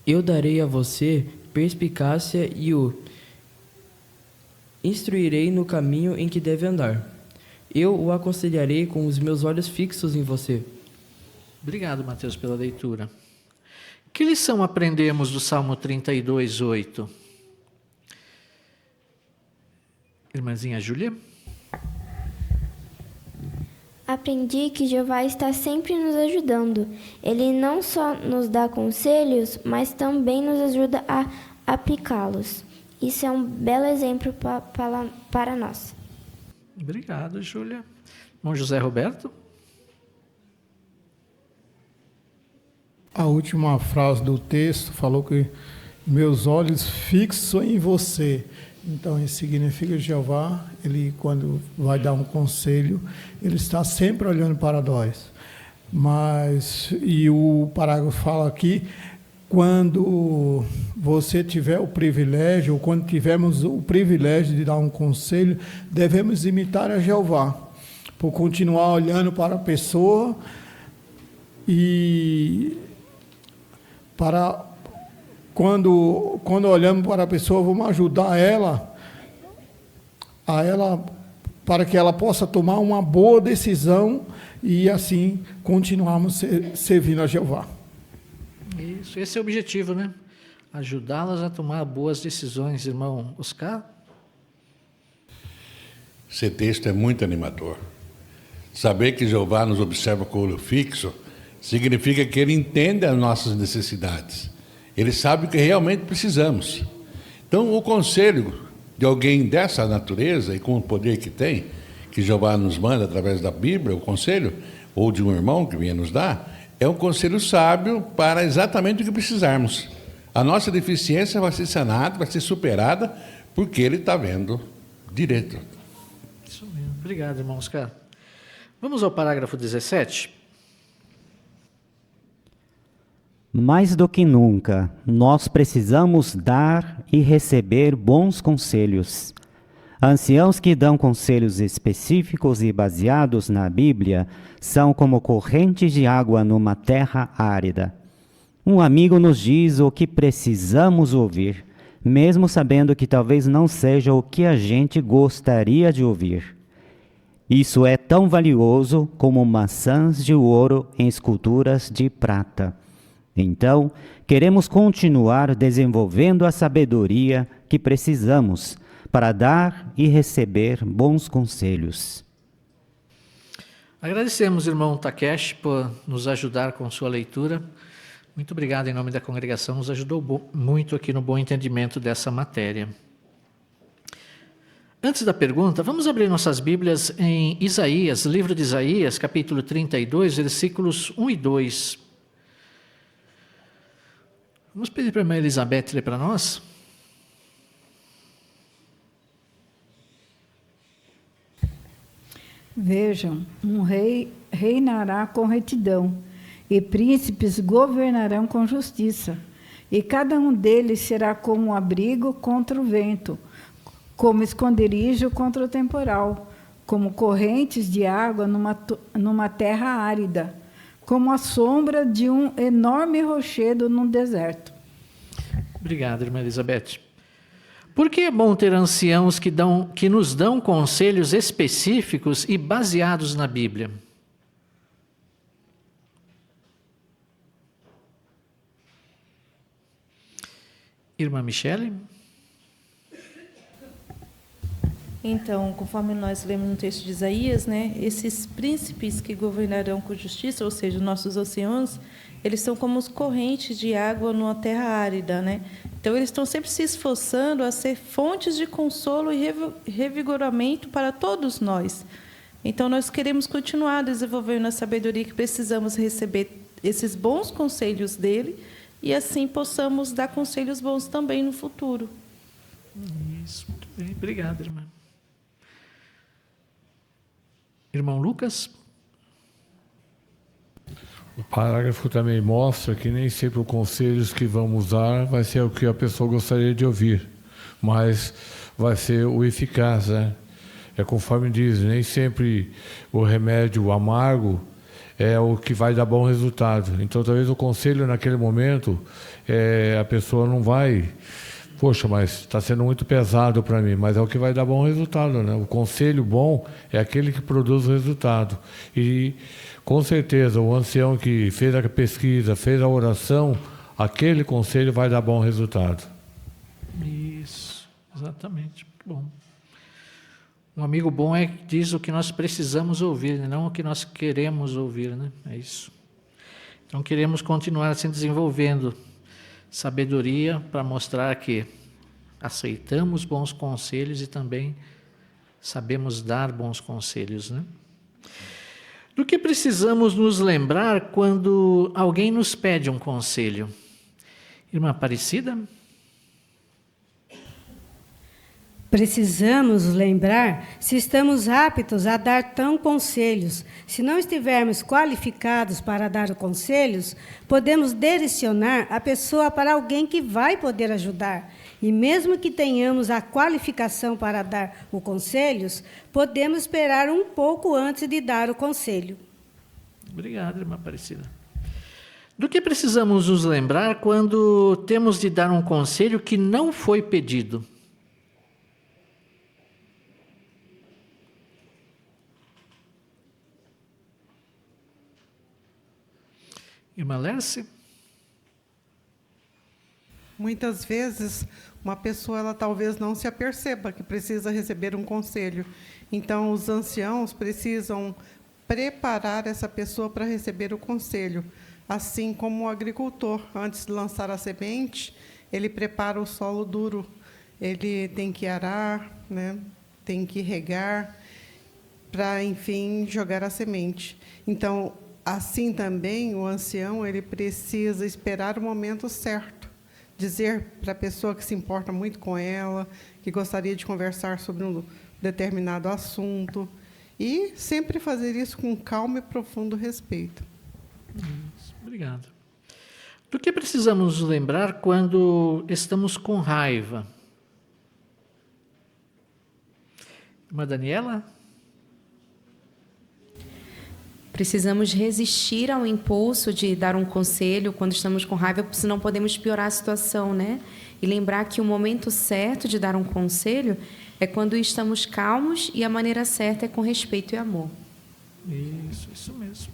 Eu darei a você perspicácia e o instruirei no caminho em que deve andar. Eu o aconselharei com os meus olhos fixos em você. Obrigado, Mateus, pela leitura. Que lição aprendemos do Salmo 32, 8? Irmãzinha Júlia? Aprendi que Jeová está sempre nos ajudando. Ele não só nos dá conselhos, mas também nos ajuda a aplicá-los. Isso é um belo exemplo para nós. Obrigado, Júlia. Irmão José Roberto? A última frase do texto falou que meus olhos fixos em você. Então, isso significa que Jeová, ele, quando vai dar um conselho, ele está sempre olhando para nós. E o parágrafo fala aqui, quando você tiver o privilégio, ou quando tivermos o privilégio de dar um conselho, devemos imitar a Jeová. por continuar olhando para a pessoa e para quando olhamos para a pessoa, vamos ajudar ela para que ela possa tomar uma boa decisão e assim continuarmos servindo a Jeová. Isso, esse é o objetivo, né? Ajudá-las a tomar boas decisões, irmão Oscar. Esse texto é muito animador. Saber que Jeová nos observa com o olho fixo significa que Ele entende as nossas necessidades. Ele sabe o que realmente precisamos. Então, o conselho de alguém dessa natureza e com o poder que tem, que Jeová nos manda através da Bíblia, o conselho, ou de um irmão que venha nos dar, é um conselho sábio para exatamente o que precisarmos. A nossa deficiência vai ser sanada, vai ser superada, porque Ele está vendo direito. Isso mesmo. Obrigado, irmão Oscar. Vamos ao parágrafo 17. Mais do que nunca, nós precisamos dar e receber bons conselhos. Anciãos que dão conselhos específicos e baseados na Bíblia são como correntes de água numa terra árida. Um amigo nos diz o que precisamos ouvir, mesmo sabendo que talvez não seja o que a gente gostaria de ouvir. Isso é tão valioso como maçãs de ouro em esculturas de prata. Então, queremos continuar desenvolvendo a sabedoria que precisamos para dar e receber bons conselhos. Agradecemos, irmão Takeshi, por nos ajudar com sua leitura. Muito obrigado em nome da congregação, nos ajudou muito aqui no bom entendimento dessa matéria. Antes da pergunta, vamos abrir nossas Bíblias em Isaías, livro de Isaías, capítulo 32, versículos 1 e 2. Vamos pedir para a irmã Elizabeth ler para nós? Vejam, um rei reinará com retidão, e príncipes governarão com justiça, e cada um deles será como um abrigo contra o vento, como esconderijo contra o temporal, como correntes de água numa terra árida, como a sombra de um enorme rochedo num deserto. Obrigado, irmã Elizabeth. Por que é bom ter anciãos que nos dão conselhos específicos e baseados na Bíblia? Irmã Michele? Então, conforme nós lemos no texto de Isaías, né, esses príncipes que governarão com justiça, ou seja, nossos anciãos, eles são como as correntes de água numa terra árida, né? Então, eles estão sempre se esforçando a ser fontes de consolo e revigoramento para todos nós. Então, nós queremos continuar desenvolvendo a sabedoria que precisamos receber esses bons conselhos dele e assim possamos dar conselhos bons também no futuro. Isso, muito bem. Obrigado, irmã. Irmão Lucas? O parágrafo também mostra que nem sempre os conselhos que vamos dar vai ser o que a pessoa gostaria de ouvir, mas vai ser o eficaz, né? É conforme diz, nem sempre o remédio amargo é o que vai dar bom resultado. Então, talvez o conselho naquele momento, a pessoa não vai... Poxa, mas está sendo muito pesado para mim, mas é o que vai dar bom resultado, né? O conselho bom é aquele que produz o resultado. E, com certeza, o ancião que fez a pesquisa, fez a oração, aquele conselho vai dar bom resultado. Isso, exatamente. Muito bom. Um amigo bom diz o que nós precisamos ouvir, não o que nós queremos ouvir, né? É isso. Então, queremos continuar se desenvolvendo sabedoria para mostrar que aceitamos bons conselhos e também sabemos dar bons conselhos, né? Do que precisamos nos lembrar quando alguém nos pede um conselho? Irmã Aparecida? Precisamos lembrar se estamos aptos a dar tão conselhos. Se não estivermos qualificados para dar conselhos, podemos direcionar a pessoa para alguém que vai poder ajudar. E mesmo que tenhamos a qualificação para dar os conselhos, podemos esperar um pouco antes de dar o conselho. Obrigado, irmã Aparecida. Do que precisamos nos lembrar quando temos de dar um conselho que não foi pedido? Irmã Lércia? Muitas vezes, uma pessoa ela talvez não se aperceba que precisa receber um conselho. Então, os anciãos precisam preparar essa pessoa para receber o conselho. Assim como o agricultor, antes de lançar a semente, ele prepara o solo duro. Ele tem que arar, né? Tem que regar, para, enfim, jogar a semente. Então, assim também, o ancião ele precisa esperar o momento certo, dizer para a pessoa que se importa muito com ela, que gostaria de conversar sobre um determinado assunto, e sempre fazer isso com calma e profundo respeito. Obrigado. Do que precisamos nos lembrar quando estamos com raiva? Irmã Daniela? Precisamos resistir ao impulso de dar um conselho quando estamos com raiva, senão podemos piorar a situação, né? E lembrar que o momento certo de dar um conselho é quando estamos calmos e a maneira certa é com respeito e amor. Isso mesmo.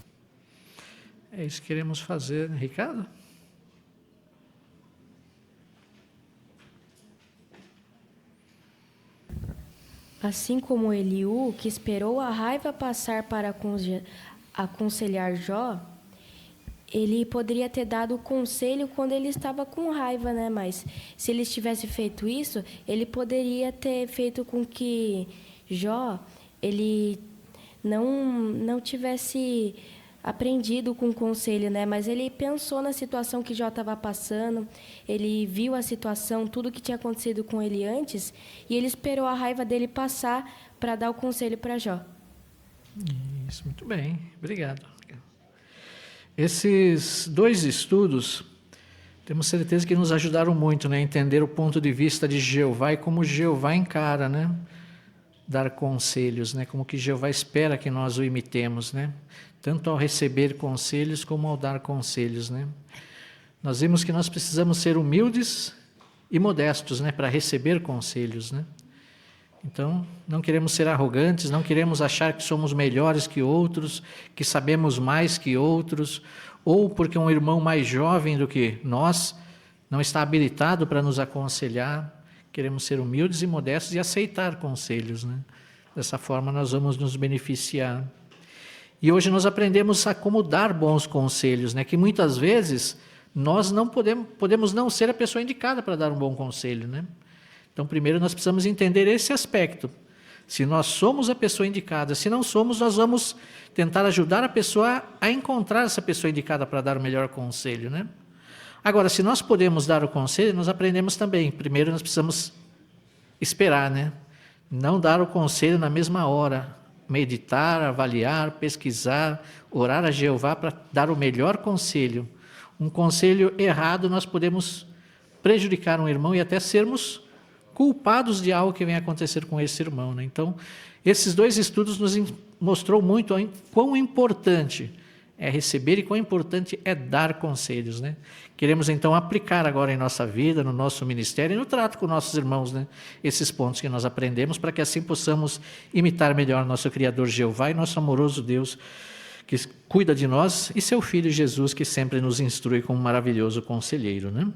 É isso que queremos fazer, né, Ricardo? Assim como Eliú, que esperou a raiva passar para aconselhar Jó, ele poderia ter dado o conselho quando ele estava com raiva, né? Mas se ele tivesse feito isso, ele poderia ter feito com que Jó ele não tivesse aprendido com o conselho, né? Mas ele pensou na situação que Jó estava passando, ele viu a situação, tudo que tinha acontecido com ele antes, e ele esperou a raiva dele passar para dar o conselho para Jó. Isso, muito bem, obrigado. Esses dois estudos, temos certeza que nos ajudaram muito, né, a entender o ponto de vista de Jeová e como Jeová encara, né, dar conselhos, né, como que Jeová espera que nós o imitemos, né, tanto ao receber conselhos como ao dar conselhos, né. Nós vimos que nós precisamos ser humildes e modestos, né, para receber conselhos, né. Então, não queremos ser arrogantes, não queremos achar que somos melhores que outros, que sabemos mais que outros, ou porque um irmão mais jovem do que nós não está habilitado para nos aconselhar. Queremos ser humildes e modestos e aceitar conselhos, né? Dessa forma, nós vamos nos beneficiar. E hoje nós aprendemos a como dar bons conselhos, né? Que muitas vezes nós não podemos não ser a pessoa indicada para dar um bom conselho, né? Então, primeiro nós precisamos entender esse aspecto. Se nós somos a pessoa indicada, se não somos, nós vamos tentar ajudar a pessoa a encontrar essa pessoa indicada para dar o melhor conselho, né? Agora, se nós podemos dar o conselho, nós aprendemos também. Primeiro nós precisamos esperar, né? Não dar o conselho na mesma hora. Meditar, avaliar, pesquisar, orar a Jeová para dar o melhor conselho. Um conselho errado, nós podemos prejudicar um irmão e até sermos culpados de algo que vem acontecer com esse irmão, né? Então, esses dois estudos nos mostrou muito quão importante é receber e quão importante é dar conselhos, né? Queremos, então, aplicar agora em nossa vida, no nosso ministério e no trato com nossos irmãos, né? Esses pontos que nós aprendemos para que assim possamos imitar melhor nosso Criador Jeová e nosso amoroso Deus que cuida de nós e seu Filho Jesus que sempre nos instrui como um maravilhoso conselheiro, né?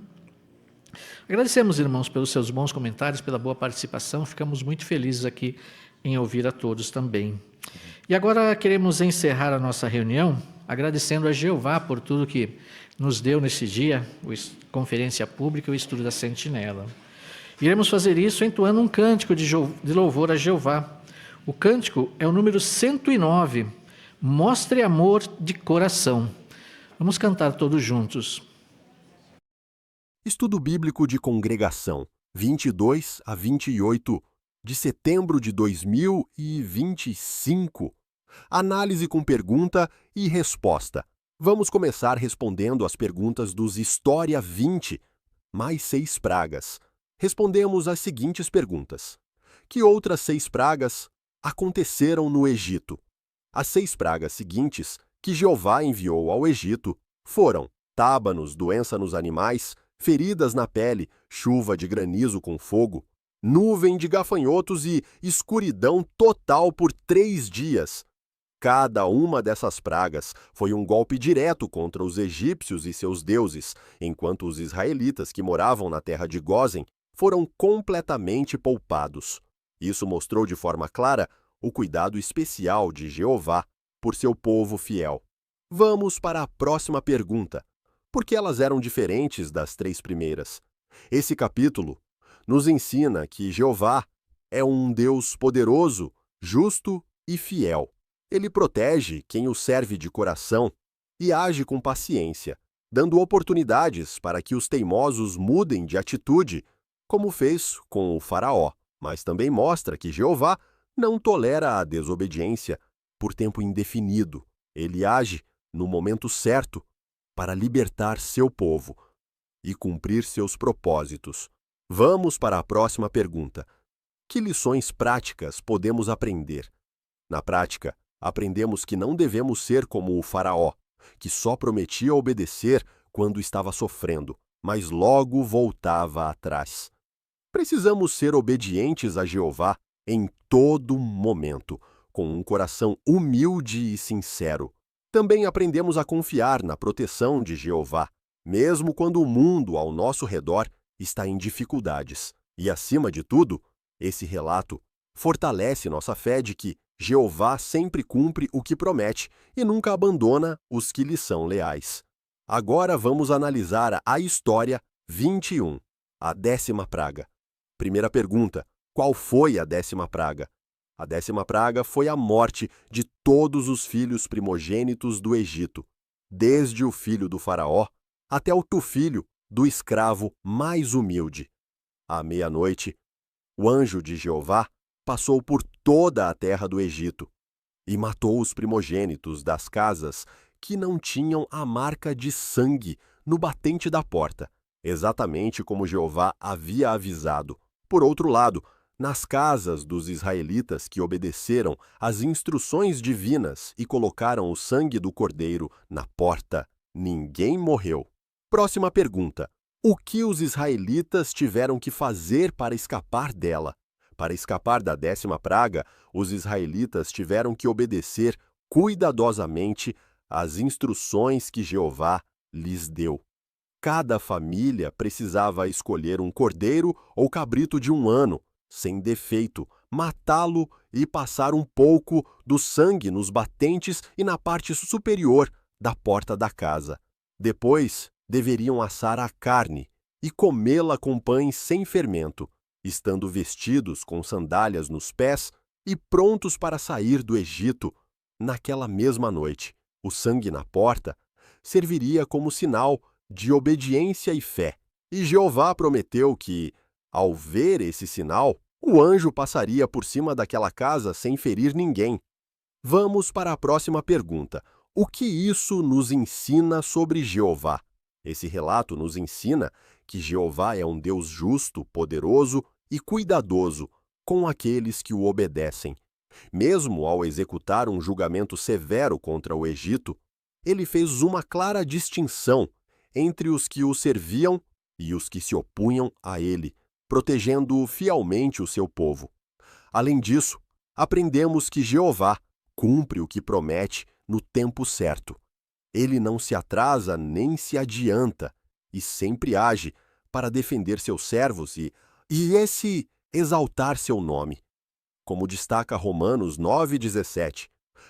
Agradecemos, irmãos, pelos seus bons comentários, pela boa participação. Ficamos muito felizes aqui em ouvir a todos também. E agora queremos encerrar a nossa reunião agradecendo a Jeová por tudo que nos deu nesse dia, a conferência pública e o estudo da Sentinela. Iremos fazer isso entoando um cântico de louvor a Jeová. O cântico é o número 109, Mostre Amor de Coração. Vamos cantar todos juntos. Estudo Bíblico de Congregação, 22 a 28, de setembro de 2025. Análise com pergunta e resposta. Vamos começar respondendo as perguntas dos História 20, mais 6 pragas. Respondemos as seguintes perguntas. Que outras 6 pragas aconteceram no Egito? As 6 pragas seguintes que Jeová enviou ao Egito foram tábanos, doença nos animais, feridas na pele, chuva de granizo com fogo, nuvem de gafanhotos e escuridão total por 3 dias. Cada uma dessas pragas foi um golpe direto contra os egípcios e seus deuses, enquanto os israelitas que moravam na terra de Gósen foram completamente poupados. Isso mostrou de forma clara o cuidado especial de Jeová por seu povo fiel. Vamos para a próxima pergunta. Por que elas eram diferentes das 3 primeiras? Esse capítulo nos ensina que Jeová é um Deus poderoso, justo e fiel. Ele protege quem o serve de coração e age com paciência, dando oportunidades para que os teimosos mudem de atitude, como fez com o faraó, mas também mostra que Jeová não tolera a desobediência por tempo indefinido. Ele age no momento certo para libertar seu povo e cumprir seus propósitos. Vamos para a próxima pergunta. Que lições práticas podemos aprender? Na prática, aprendemos que não devemos ser como o faraó, que só prometia obedecer quando estava sofrendo, mas logo voltava atrás. Precisamos ser obedientes a Jeová em todo momento, com um coração humilde e sincero. Também aprendemos a confiar na proteção de Jeová, mesmo quando o mundo ao nosso redor está em dificuldades. E, acima de tudo, esse relato fortalece nossa fé de que Jeová sempre cumpre o que promete e nunca abandona os que lhe são leais. Agora vamos analisar a História 21, a 10ª praga. Primeira pergunta: qual foi a 10ª praga? A 10ª praga foi a morte de todos os filhos primogênitos do Egito, desde o filho do faraó até o filho do escravo mais humilde. À meia-noite, o anjo de Jeová passou por toda a terra do Egito e matou os primogênitos das casas que não tinham a marca de sangue no batente da porta, exatamente como Jeová havia avisado. Por outro lado, nas casas dos israelitas que obedeceram às instruções divinas e colocaram o sangue do cordeiro na porta, ninguém morreu. Próxima pergunta: o que os israelitas tiveram que fazer para escapar dela? Para escapar da 10ª praga, os israelitas tiveram que obedecer cuidadosamente às instruções que Jeová lhes deu. Cada família precisava escolher um cordeiro ou cabrito de 1 ano, sem defeito, matá-lo e passar um pouco do sangue nos batentes e na parte superior da porta da casa. Depois, deveriam assar a carne e comê-la com pães sem fermento, estando vestidos com sandálias nos pés e prontos para sair do Egito naquela mesma noite. O sangue na porta serviria como sinal de obediência e fé. E Jeová prometeu que, ao ver esse sinal, o anjo passaria por cima daquela casa sem ferir ninguém. Vamos para a próxima pergunta. O que isso nos ensina sobre Jeová? Esse relato nos ensina que Jeová é um Deus justo, poderoso e cuidadoso com aqueles que o obedecem. Mesmo ao executar um julgamento severo contra o Egito, ele fez uma clara distinção entre os que o serviam e os que se opunham a ele, protegendo fielmente o seu povo. Além disso, aprendemos que Jeová cumpre o que promete no tempo certo. Ele não se atrasa nem se adianta e sempre age para defender seus servos e exaltar seu nome. Como destaca Romanos 9,17.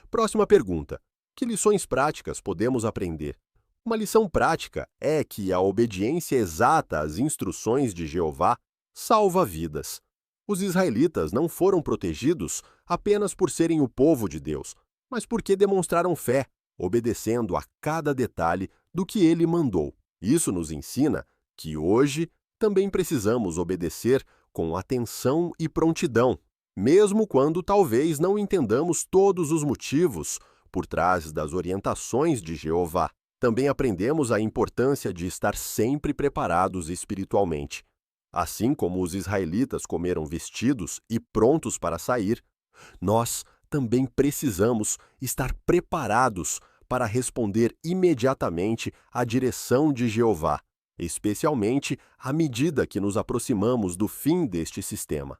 Próxima pergunta. Que lições práticas podemos aprender? Uma lição prática é que a obediência exata às instruções de Jeová salva vidas. Os israelitas não foram protegidos apenas por serem o povo de Deus, mas porque demonstraram fé, obedecendo a cada detalhe do que ele mandou. Isso nos ensina que hoje também precisamos obedecer com atenção e prontidão, mesmo quando talvez não entendamos todos os motivos por trás das orientações de Jeová. Também aprendemos a importância de estar sempre preparados espiritualmente. Assim como os israelitas comeram vestidos e prontos para sair, nós também precisamos estar preparados para responder imediatamente à direção de Jeová, especialmente à medida que nos aproximamos do fim deste sistema.